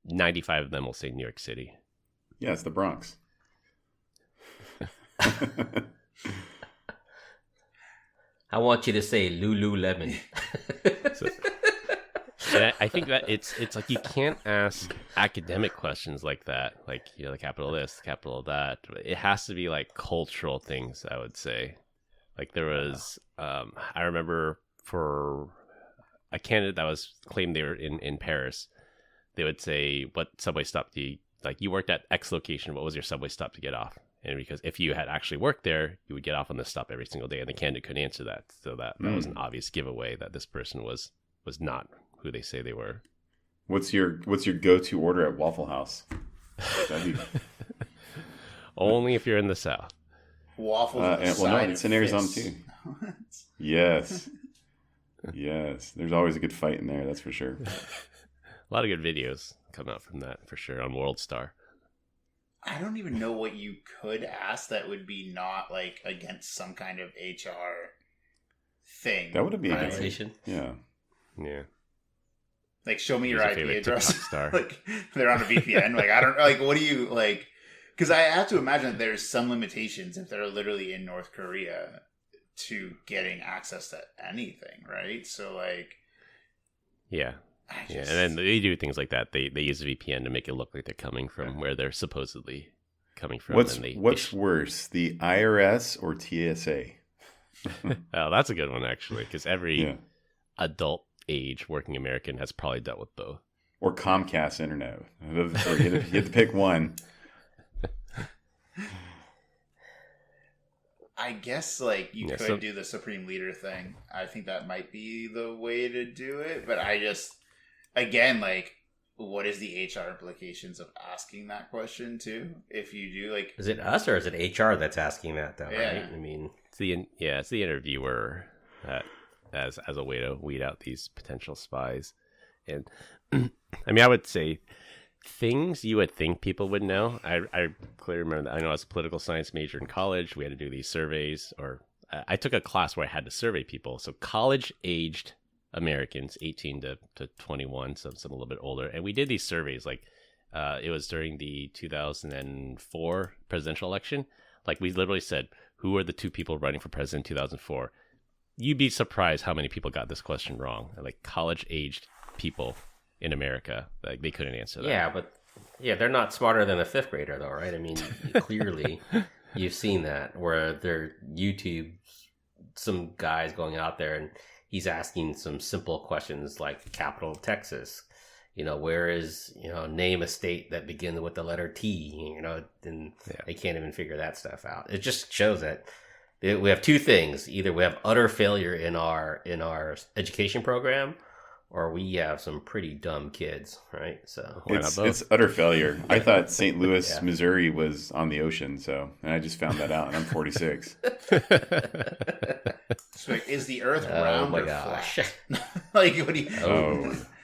Speaker 1: 95 of them will say New York City.
Speaker 3: Yeah, it's the Bronx.
Speaker 2: I want you to say Lululemon.
Speaker 1: And I think that it's like you can't ask academic questions like that, like, you know, the capital of this, the capital of that. It has to be like cultural things, I would say. Like there was, I remember for a candidate that was claimed they were in Paris, they would say, what subway stop do you, like you worked at X location, what was your subway stop to get off? And because if you had actually worked there, you would get off on this stop every single day, and the candidate couldn't answer that. So that was an obvious giveaway that this person was not who they say they were.
Speaker 3: What's your go-to order at Waffle House?
Speaker 1: Only if you're in the South.
Speaker 5: Waffles.
Speaker 3: Well, no, it's in Arizona too. Yes. Yes. There's always a good fight in there, that's for sure.
Speaker 1: A lot of good videos come out from that, for sure, on World Star.
Speaker 5: I don't even know what you could ask that would be not like against some kind of HR thing.
Speaker 3: That would be a
Speaker 2: good.
Speaker 3: Yeah.
Speaker 1: Yeah.
Speaker 5: Like, show me your IP address.
Speaker 1: Star.
Speaker 5: Like, they're on a VPN. Like, I don't, like, what do you, like, because I have to imagine that there's some limitations if they're literally in North Korea to getting access to anything, right? So, like,
Speaker 1: yeah. Yeah, and then they do things like that. They use a VPN to make it look like they're coming from where they're supposedly coming from.
Speaker 3: What's worse, the IRS or TSA?
Speaker 1: Oh, that's a good one, actually, because every adult age working American has probably dealt with both.
Speaker 3: Or Comcast Internet. You had to pick one.
Speaker 5: I guess, like, you could do the Supreme Leader thing. I think that might be the way to do it. But I just, again, like, what is the HR implications of asking that question, too? If you do, like...
Speaker 2: Is it us or is it HR that's asking that, though, right? I mean...
Speaker 1: It's the interviewer that... as a way to weed out these potential spies. And I mean, I would say things you would think people would know. I clearly remember that. I know as a political science major in college, we had to do these surveys, or I took a class where I had to survey people. So college-aged Americans, 18 to 21, some a little bit older. And we did these surveys, like it was during the 2004 presidential election. Like we literally said, who are the two people running for president in 2004? You'd be surprised how many people got this question wrong. Like college-aged people in America, like they couldn't answer that.
Speaker 2: Yeah, but they're not smarter than a fifth grader, though, right? I mean, clearly, you've seen that where they're YouTube, some guys going out there and he's asking some simple questions like capital of Texas. You know, where is, name a state that begins with the letter T, and they can't even figure that stuff out. It just shows that we have two things. Either we have utter failure in our education program, or we have some pretty dumb kids, right? So
Speaker 3: it's utter failure. I thought St. Louis, Missouri was on the ocean, and I just found that out, and I'm 46.
Speaker 5: So, is the Earth round or
Speaker 2: gosh.
Speaker 5: flat? Like, what do you?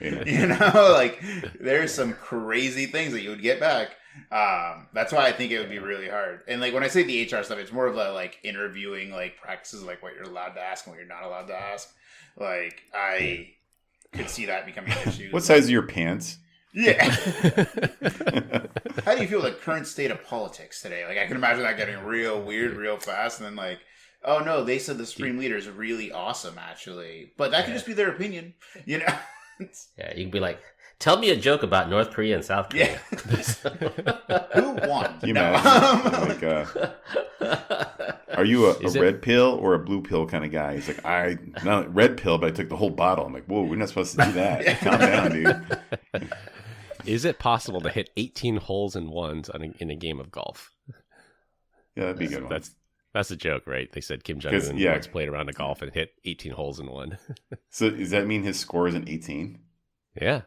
Speaker 5: Like, there's some crazy things that you would get back. That's why I think it would be really hard. And like when I say the HR stuff, it's more of like interviewing like practices, like what you're allowed to ask and what you're not allowed to ask. Like I could see that becoming an issue.
Speaker 3: What size are your pants?
Speaker 5: Yeah. How do you feel the current state of politics today? Like I can imagine that getting real weird real fast, and then like, oh no, they said the Supreme Leader is really awesome actually, but that could just be their opinion, Yeah,
Speaker 2: you can be like, tell me a joke about North Korea and South Korea.
Speaker 5: Yeah. Who won?
Speaker 3: Are you a red pill or a blue pill kind of guy? He's like, not red pill, but I took the whole bottle. I'm like, whoa, we're not supposed to do that. Calm down, dude.
Speaker 1: Is it possible to hit 18 holes in ones in a game of golf?
Speaker 3: Yeah, that'd be a good one.
Speaker 1: That's a joke, right? They said Kim Jong-un once played around a golf and hit 18 holes in one.
Speaker 3: So does that mean his score is an 18?
Speaker 1: Yeah.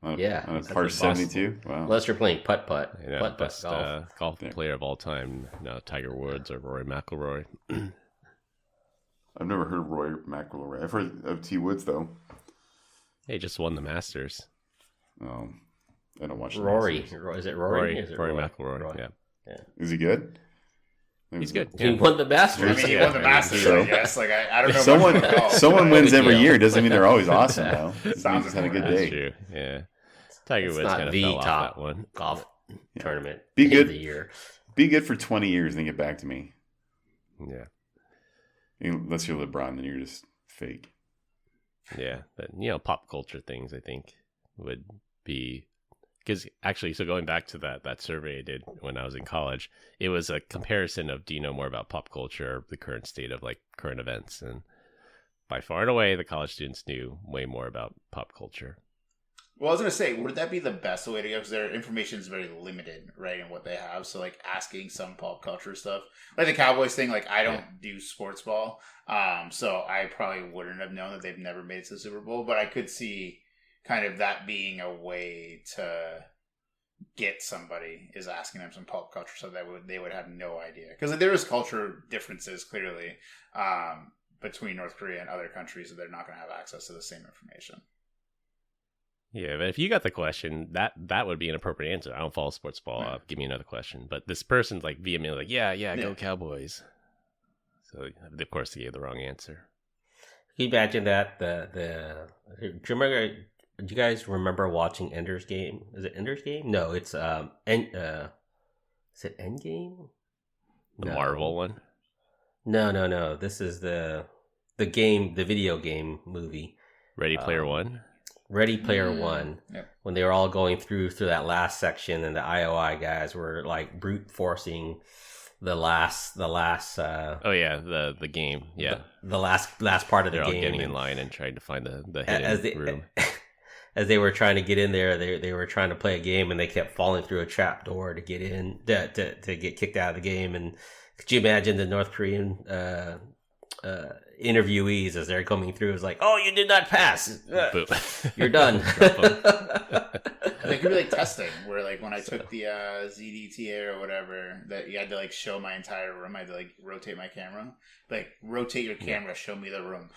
Speaker 3: On a par 72? Wow.
Speaker 2: Unless you're playing putt-putt.
Speaker 1: Best golf player of all time. Tiger Woods or Rory McIlroy.
Speaker 3: I've never heard of Rory McIlroy. I've heard of T. Woods, though.
Speaker 1: He just won the Masters.
Speaker 3: Oh, I don't watch
Speaker 2: Rory.
Speaker 3: Masters.
Speaker 2: Is it Rory?
Speaker 1: Rory McIlroy, yeah.
Speaker 3: Is he good?
Speaker 1: He's good.
Speaker 2: He won the Masters.
Speaker 5: I mean, he won the Masters, yes. Like, I don't know.
Speaker 3: Someone wins every year. Doesn't mean they're always awesome, though.
Speaker 5: Sounds
Speaker 3: just had a good day.
Speaker 1: True. Yeah. Tiger
Speaker 2: It's
Speaker 1: Woods
Speaker 2: not
Speaker 1: kind of
Speaker 2: the
Speaker 1: fell off
Speaker 2: top
Speaker 1: that one.
Speaker 2: golf tournament
Speaker 3: Be good.
Speaker 2: of the year.
Speaker 3: Be good for 20 years and then get back to me.
Speaker 1: Yeah.
Speaker 3: Unless you're LeBron, then you're just fake.
Speaker 1: Yeah, but pop culture things I think would be, because actually, so going back to that survey I did when I was in college, it was a comparison of do you know more about pop culture, the current state of like current events, and by far and away the college students knew way more about pop culture.
Speaker 5: Well, I was going to say, would that be the best way to go? Because their information is very limited, right, in what they have. So, like, asking some pop culture stuff. Like the Cowboys thing, like, I don't do sports ball. So I probably wouldn't have known that they've never made it to the Super Bowl. But I could see kind of that being a way to get somebody, is asking them some pop culture stuff that they would have no idea. Because there is culture differences, clearly, between North Korea and other countries, that they're not going to have access to the same information.
Speaker 1: Yeah, but if you got the question, that would be an appropriate answer. I don't follow sports ball.
Speaker 5: Right.
Speaker 1: Give me another question. But this person's like vehemently like, yeah, go Cowboys. So of course they gave the wrong answer.
Speaker 2: Can you imagine that? Do you guys remember watching Ender's Game? Is it Ender's Game? No, it's is it Endgame?
Speaker 1: The Marvel one?
Speaker 2: No. This is the video game movie.
Speaker 1: Ready Player One?
Speaker 2: Ready Player One.
Speaker 5: Yep.
Speaker 2: When they were all going through that last section, and the IOI guys were like brute forcing the last
Speaker 1: oh yeah, the game. Yeah.
Speaker 2: The last part of the
Speaker 1: game. They're all getting in line and trying to find the hidden room.
Speaker 2: As they were trying to get in there, they were trying to play a game, and they kept falling through a trap door to get in, to get kicked out of the game. And could you imagine the North Korean interviewees as they're coming through? It's like, oh, you did not pass. You're done.
Speaker 5: They could be like testing, where like when I took the ZDTA or whatever, that you had to like show my entire room. I had to like rotate my camera, like rotate your camera, show me the room,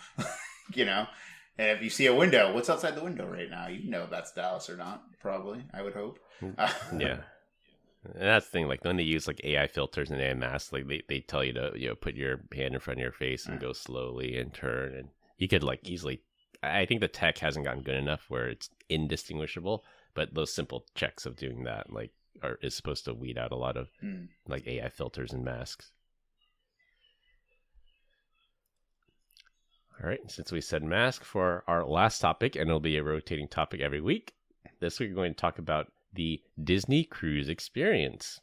Speaker 5: And if you see a window, what's outside the window right now? You know if that's Dallas or not. Probably, I would hope.
Speaker 1: Yeah. And that's the thing, like when they use like AI filters and AI masks, like they tell you to put your hand in front of your face and go slowly and turn, and you could like easily. I think the tech hasn't gotten good enough where it's indistinguishable, but those simple checks of doing that is supposed to weed out a lot of like AI filters and masks. All right, since we said mask for our last topic, and it'll be a rotating topic every week, this week we're going to talk about the Disney cruise experience.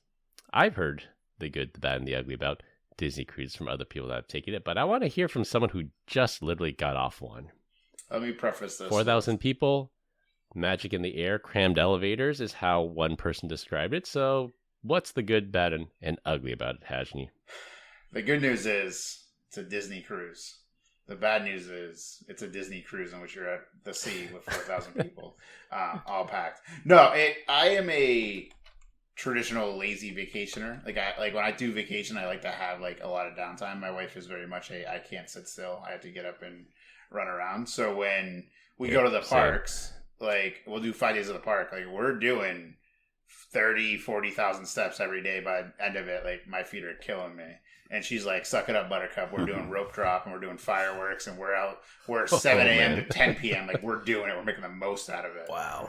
Speaker 1: I've heard the good, the bad, and the ugly about Disney cruise from other people that have taken it, but I want to hear from someone who just literally got off one.
Speaker 5: Let me preface this.
Speaker 1: 4,000 people, magic in the air, crammed elevators is how one person described it. So what's the good, bad, and ugly about it, Hajni?
Speaker 5: The good news is it's a Disney cruise. The bad news is it's a Disney cruise in which you're at the sea with 4,000 people, all packed. No, I am a traditional lazy vacationer. Like when I do vacation, I like to have like a lot of downtime. My wife is very much I can't sit still. I have to get up and run around. So when we go to the parks, like we'll do 5 days of the park. Like we're doing 30, 40,000 steps every day. By the end of it, like my feet are killing me. And she's like, suck it up, Buttercup. We're doing rope drop and we're doing fireworks and we're 7 a.m. to 10 p.m. Like we're doing it. We're making the most out of it.
Speaker 2: Wow.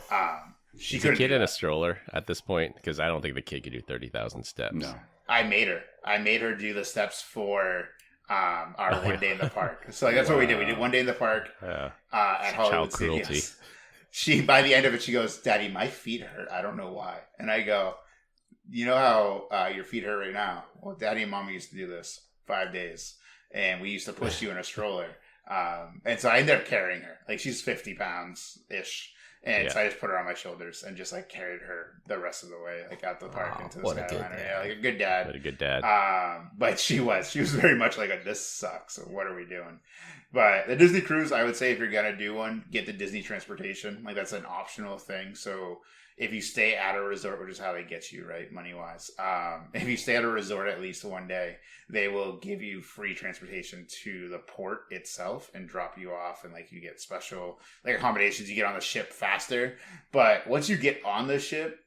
Speaker 1: She's a kid in a stroller at this point, because I don't think the kid could do 30,000 steps.
Speaker 5: No. I made her do the steps for our 1 day in the park. So like, that's what we did. We did 1 day in the park at Hollywood Studios. She, by the end of it, she goes, Daddy, my feet hurt. I don't know why. And I go, you know how your feet hurt right now? Well, Daddy and Mommy used to do this 5 days, and we used to push you in a stroller. And so I ended up carrying her. Like she's 50 pounds ish, and so I just put her on my shoulders and just like carried her the rest of the way, like out the park into the Skyliner. Yeah, like a good dad.
Speaker 1: What a good dad.
Speaker 5: But she was very much like this sucks. What are we doing? But the Disney cruise, I would say if you're gonna do one, get the Disney transportation. Like that's an optional thing. So if you stay at a resort, which is how they get you, right, money-wise, if you stay at a resort at least 1 day, they will give you free transportation to the port itself and drop you off, and like you get special like accommodations. You get on the ship faster, but once you get on the ship,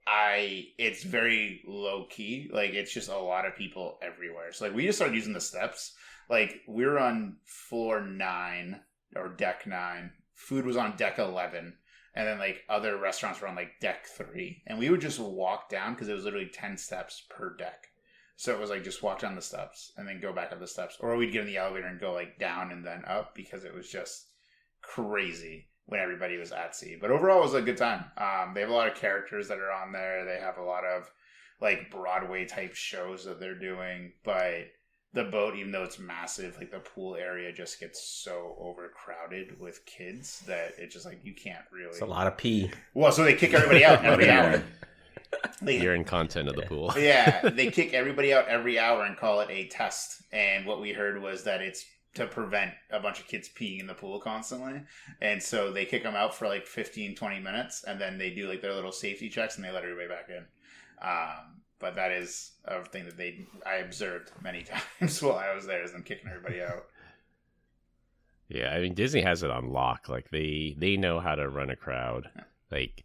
Speaker 5: it's very low key. Like it's just a lot of people everywhere. So like we just started using the steps. Like we were on floor 9 or deck 9. Food was on deck 11. And then like other restaurants were on like deck 3. And we would just walk down because it was literally 10 steps per deck. So it was like just walk down the steps and then go back up the steps. Or we'd get in the elevator and go like down and then up because it was just crazy when everybody was at sea. But overall, it was a good time. They have a lot of characters that are on there. They have a lot of like Broadway type shows that they're doing. But the boat, even though it's massive, like the pool area just gets so overcrowded with kids that it's just like you can't really.
Speaker 2: It's a lot of pee.
Speaker 5: Well, so they kick everybody out every hour.
Speaker 1: Urine content of the pool.
Speaker 5: Yeah, they kick everybody out every hour and call it a test. And what we heard was that it's to prevent a bunch of kids peeing in the pool constantly. And so they kick them out for like 15, 20 minutes, and then they do like their little safety checks and they let everybody back in. But that is a thing that I observed many times while I was there, is them kicking everybody out.
Speaker 1: Yeah, I mean, Disney has it on lock. Like, they know how to run a crowd.
Speaker 5: Yeah.
Speaker 1: Like,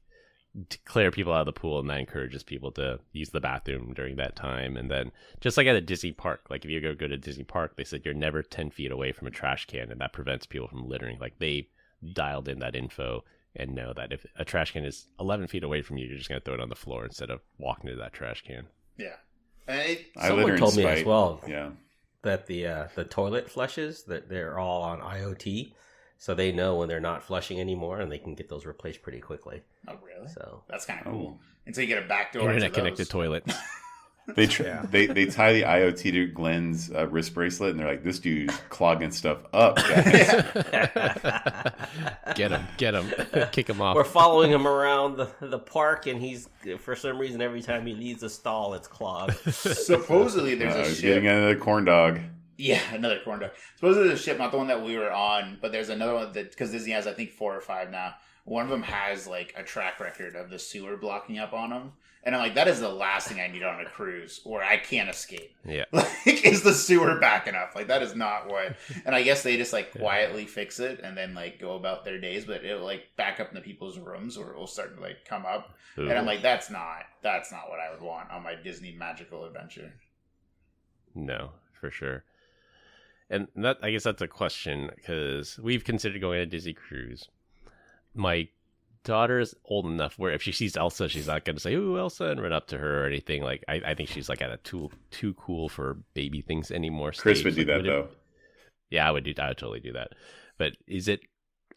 Speaker 1: to clear people out of the pool, and that encourages people to use the bathroom during that time. And then, just like at a Disney park, like, if you go to Disney Park, they said you're never 10 feet away from a trash can, and that prevents people from littering. Like, they dialed in that info and know that if a trash can is 11 feet away from you, you're just going to throw it on the floor instead of walking to that trash can.
Speaker 5: Yeah.
Speaker 2: Someone told me as well
Speaker 3: Yeah.
Speaker 2: that the toilet flushes, that they're all on IoT, so they know when they're not flushing anymore, and they can get those replaced pretty quickly.
Speaker 5: Oh, really?
Speaker 2: So
Speaker 5: that's kind of cool. Until you get a back door.
Speaker 1: Internet connected toilet.
Speaker 3: They tie the IoT to Glenn's wrist bracelet, and they're like, "This dude's clogging stuff up, guys."
Speaker 1: Get him, kick him off.
Speaker 2: we're following him around the park, and he's, for some reason, every time he leaves a stall, it's clogged.
Speaker 5: Supposedly, there's a ship.
Speaker 3: Getting another corn dog.
Speaker 5: Yeah, another corn dog. Supposedly, there's a ship, not the one that we were on, but there's another one that, because Disney has, I think, 4 or 5 now. One of them has like a track record of the sewer blocking up on them. And I'm like, that is the last thing I need on a cruise where I can't escape.
Speaker 1: Yeah.
Speaker 5: Like, is the sewer backing up? Like, that is not what. And I guess they just like quietly fix it and then like go about their days, but it'll like back up into people's rooms or it will start to like come up. Ooh. And I'm like, that's not what I would want on my Disney magical adventure.
Speaker 1: No, for sure. And that, I guess that's a question, because we've considered going on a Disney cruise. My daughter's old enough where if she sees Elsa, she's not going to say, "Ooh, Elsa," and run up to her or anything. Like, I think she's like at a too cool for baby things anymore.
Speaker 3: Chris would do that, though.
Speaker 1: Yeah, I would totally do that. But is it,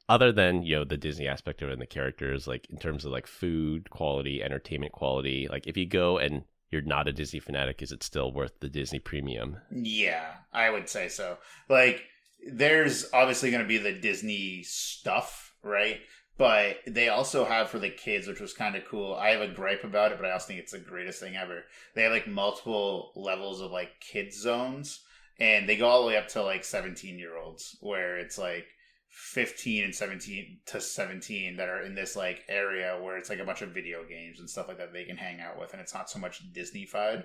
Speaker 1: other than, the Disney aspect of it and the characters, like in terms of like food quality, entertainment quality, like if you go and you're not a Disney fanatic, is it still worth the Disney premium?
Speaker 5: Yeah, I would say so. Like, there's obviously going to be the Disney stuff, right? But they also have for the kids, which was kind of cool. I have a gripe about it, but I also think it's the greatest thing ever. They have like multiple levels of like kids zones, and they go all the way up to like 17-year-olds, where it's like 15 and 17 to 17 that are in this like area where it's like a bunch of video games and stuff like that they can hang out with, and it's not so much Disney-fied.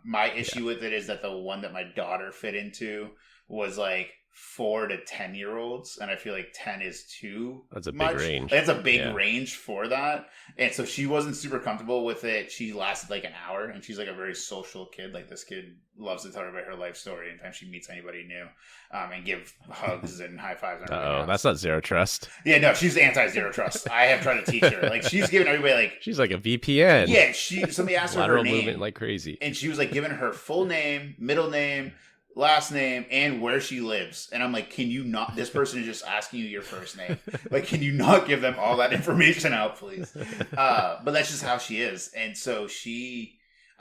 Speaker 5: My issue with it is that the one that my daughter fit into was like 4 to 10-year-olds, and I feel like 10 is too
Speaker 1: That's a
Speaker 5: much.
Speaker 1: big range.
Speaker 5: It's a big range for that, and so she wasn't super comfortable with it. She lasted like an hour, and she's like a very social kid. Like, this kid loves to tell her about her life story anytime she meets anybody new, and give hugs and high fives. And
Speaker 1: that's not zero trust.
Speaker 5: Yeah, no, she's anti-zero trust. I have tried to teach her. Like, she's giving everybody like,
Speaker 1: she's like a VPN.
Speaker 5: Yeah, somebody asked her
Speaker 1: lateral
Speaker 5: her name,
Speaker 1: movement like crazy,
Speaker 5: and she was like giving her full name, middle name, last name, and where she lives. And I'm like, can you not? This person is just asking you your first name. Like, can you not give them all that information out, please? But that's just how she is. And so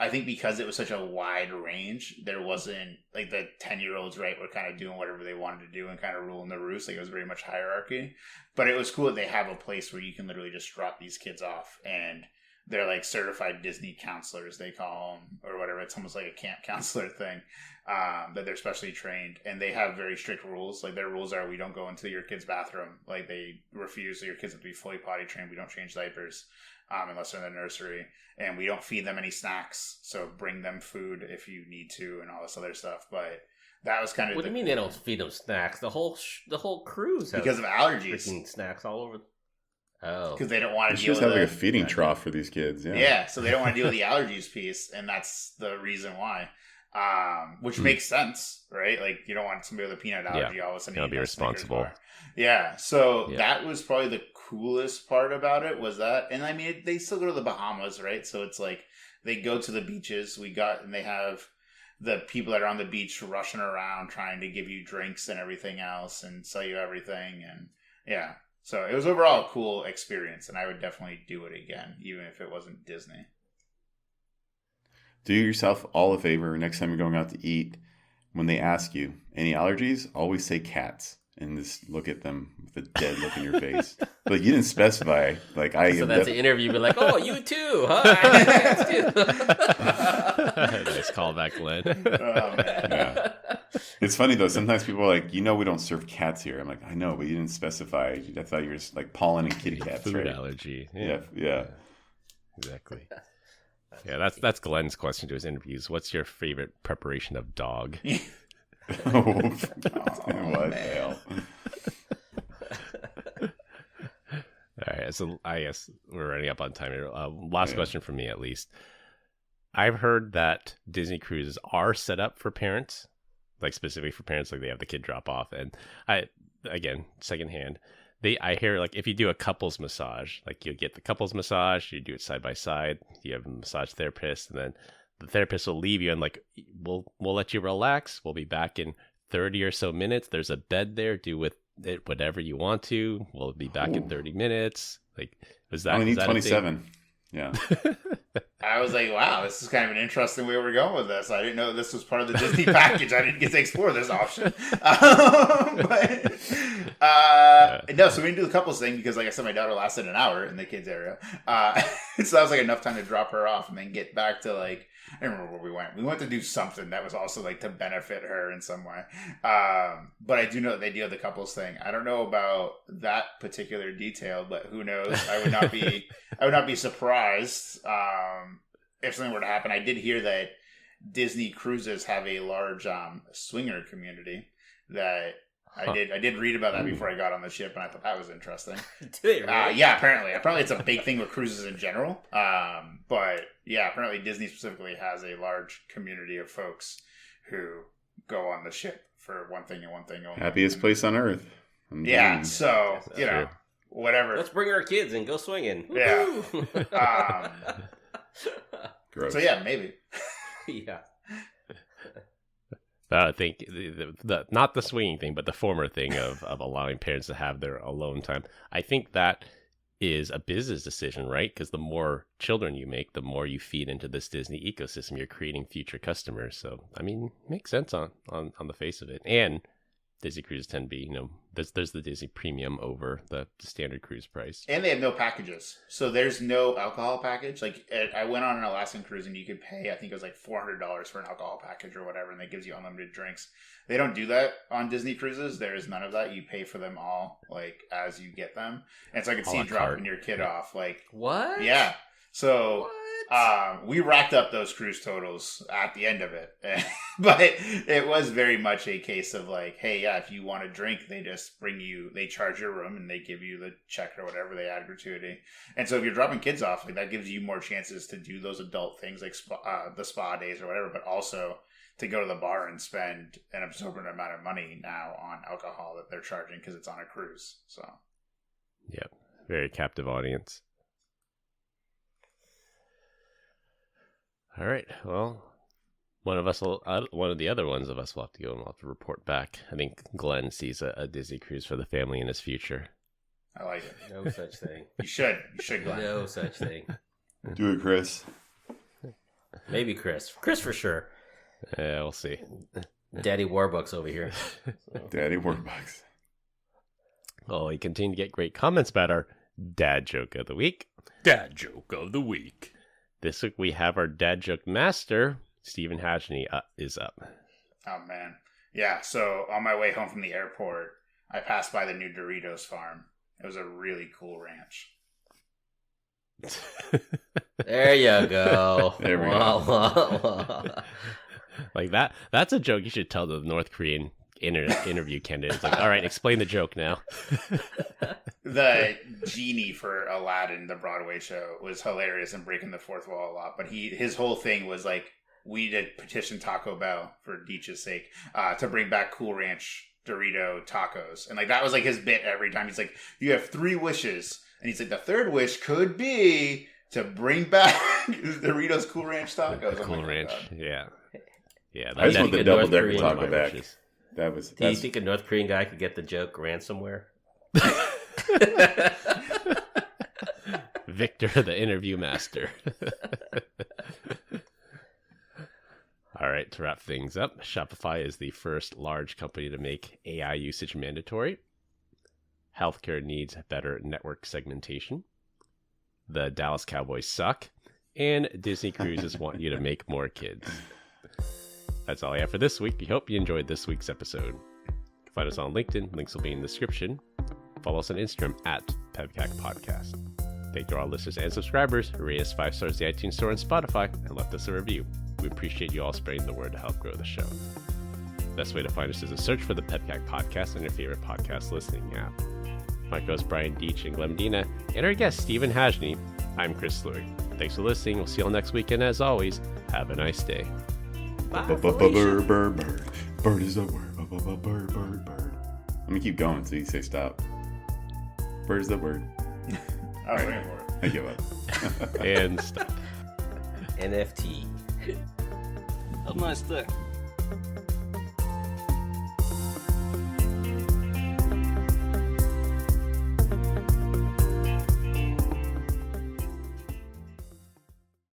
Speaker 5: I think because it was such a wide range, there wasn't like the 10-year-olds, right, were kind of doing whatever they wanted to do and kind of ruling the roost. Like, it was very much hierarchy. But it was cool that they have a place where you can literally just drop these kids off, and they're like certified Disney counselors, they call them, or whatever. It's almost like a camp counselor thing, that they're specially trained, and they have very strict rules. Like, their rules are, we don't go into your kid's bathroom. Like, they refuse that your kids have to be fully potty trained. We don't change diapers unless they're in the nursery, and we don't feed them any snacks. So bring them food if you need to, and all this other stuff. But that was kind of.
Speaker 2: What do you mean they don't feed them snacks? The whole cruise has
Speaker 5: because of allergies.
Speaker 2: Freaking snacks all over. Oh,
Speaker 5: because they don't want to
Speaker 3: deal with like a feeding
Speaker 5: the,
Speaker 3: trough for these kids.
Speaker 5: Yeah, so they don't want to deal with the allergies piece, and that's the reason why. which makes sense, right? Like you don't want somebody with a peanut allergy all of a sudden
Speaker 1: be responsible.
Speaker 5: Yeah, so that was probably the coolest part about it was that, and I mean they still go to the Bahamas, right? So it's like they go to the beaches. And they have the people that are on the beach rushing around trying to give you drinks and everything else and sell you everything, and yeah. So it was overall a cool experience, and I would definitely do it again, even if it wasn't Disney.
Speaker 3: Do yourself all a favor next time you're going out to eat. When they ask you any allergies, always say cats, and just look at them with a dead look in your face. Like you didn't specify. Like
Speaker 2: so that's an interview. Be like, oh, you too, huh? Cats too.
Speaker 1: Nice callback, Glenn.
Speaker 5: Oh, man.
Speaker 3: Yeah. It's funny though. Sometimes people are like, we don't serve cats here. I'm like, I know, but you didn't specify. I thought you were just like pollen and kitty cats,
Speaker 1: Food
Speaker 3: right?
Speaker 1: allergy.
Speaker 3: Yeah.
Speaker 1: Exactly. Yeah, that's Glenn's question to his interviews. What's your favorite preparation of dog?
Speaker 3: What the hell?
Speaker 1: All right, so I guess we're running up on time here. Last question from me, at least. I've heard that Disney cruises are set up for parents, like specifically for parents, like they have the kid drop off. And again, secondhand, I hear like if you do a couples massage, like you get the couples massage, you do it side by side, you have a massage therapist, and then the therapist will leave you and like, we'll let you relax. We'll be back in 30 or so minutes. There's a bed there. Do with it whatever you want to. We'll be back in 30 minutes. Like, was that?
Speaker 3: I only need 27. Yeah.
Speaker 5: I was like, wow, this is kind of an interesting way we're going with this. I didn't know this was part of the Disney package. I didn't get to explore this option. No, so we didn't do the couples thing because, like I said, my daughter lasted an hour in the kids area. So that was like enough time to drop her off and then get back to like, I don't remember where we went. We went to do something that was also like to benefit her in some way. But I do know that they do the couples thing. I don't know about that particular detail, but who knows? I would not be surprised if something were to happen. I did hear that Disney cruises have a large swinger community that I did read about that before I got on the ship, and I thought that was interesting.
Speaker 2: Do they really?
Speaker 5: Yeah, apparently it's a big thing with cruises in general. But yeah, apparently Disney specifically has a large community of folks who go on the ship for one thing and one thing only.
Speaker 3: Happiest place on earth.
Speaker 5: Yeah, so whatever.
Speaker 2: Let's bring our kids and go swinging.
Speaker 5: Yeah.
Speaker 3: Gross.
Speaker 5: So yeah, maybe.
Speaker 2: Yeah.
Speaker 1: I think the not the swinging thing, but the former thing of allowing parents to have their alone time. I think that is a business decision, right? Because the more children you make, the more you feed into this Disney ecosystem. You're creating future customers. So, I mean, makes sense on the face of it. And Disney cruises tend to be, there's the Disney premium over the standard cruise price.
Speaker 5: And they have no packages. So there's no alcohol package. Like I went on an Alaskan cruise and you could pay, I think it was like $400 for an alcohol package or whatever. And that gives you unlimited drinks. They don't do that on Disney cruises. There is none of that. You pay for them all like as you get them. And so I could see you dropping your kid off. Like,
Speaker 2: what?
Speaker 5: Yeah. So we racked up those cruise totals at the end of it. But it was very much a case of like, hey, yeah, if you want a drink, they just they charge your room and they give you the check or whatever, they add gratuity. And so if you're dropping kids off, like that gives you more chances to do those adult things like the spa days or whatever, but also to go to the bar and spend an absorbent amount of money now on alcohol that they're charging because it's on a cruise. So,
Speaker 1: yeah, very captive audience. All right. Well, one of the other ones of us will have to go and we'll have to report back. I think Glenn sees a Disney cruise for the family in his future.
Speaker 5: I like it.
Speaker 2: No such thing.
Speaker 5: You should, Glenn.
Speaker 2: No such thing.
Speaker 3: Do it, Chris.
Speaker 2: Maybe Chris. Chris for sure.
Speaker 1: Yeah, we'll see.
Speaker 2: Daddy Warbucks over here.
Speaker 3: Daddy Warbucks.
Speaker 1: Oh, we continue to get great comments about our dad joke of the week.
Speaker 4: Dad joke of the week.
Speaker 1: This week we have our dad joke master, Stephen Hadgeny, is up.
Speaker 5: Oh, man. Yeah, so on my way home from the airport, I passed by the new Doritos farm. It was a really cool ranch.
Speaker 2: There you go.
Speaker 3: There we go.
Speaker 1: Like that's a joke you should tell the North Korean interview candidates. Like, all right, explain the joke now.
Speaker 5: The genie for Aladdin, the Broadway show, was hilarious and breaking the fourth wall a lot. But his whole thing was like, we did petition Taco Bell for Deech's sake to bring back Cool Ranch Dorito tacos. And like that was like his bit every time. He's like, you have 3 wishes. And he's like, the third wish could be to bring back Doritos Cool Ranch tacos.
Speaker 1: Cool Ranch, yeah.
Speaker 3: I just want the double decker taco back.
Speaker 2: Do you think a North Korean guy could get the joke ransomware?
Speaker 1: Victor, the interview master. All right, to wrap things up, Shopify is the first large company to make AI usage mandatory. Healthcare needs better network segmentation. The Dallas Cowboys suck. And Disney Cruises want you to make more kids. That's all I have for this week. We hope you enjoyed this week's episode. Find us on LinkedIn. Links will be in the description. Follow us on Instagram at PEBCAK Podcast. Thank you to all listeners and subscribers who rate us 5 stars in the iTunes Store and Spotify and left us a review. We appreciate you all spreading the word to help grow the show. The best way to find us is to search for the PEBCAK Podcast on your favorite podcast listening app. My co-hosts Brian Deech and Glenn Medina, and our guest Stephen Hajny. I'm Chris Louie. Thanks for listening. We'll see you all next week, and as always, have a nice day.
Speaker 3: Bird is the word. Bird. Let me keep going until you say stop. Bird is the word.
Speaker 5: All right.
Speaker 3: I give up.
Speaker 1: And stop.
Speaker 2: NFT.
Speaker 4: Have a nice day.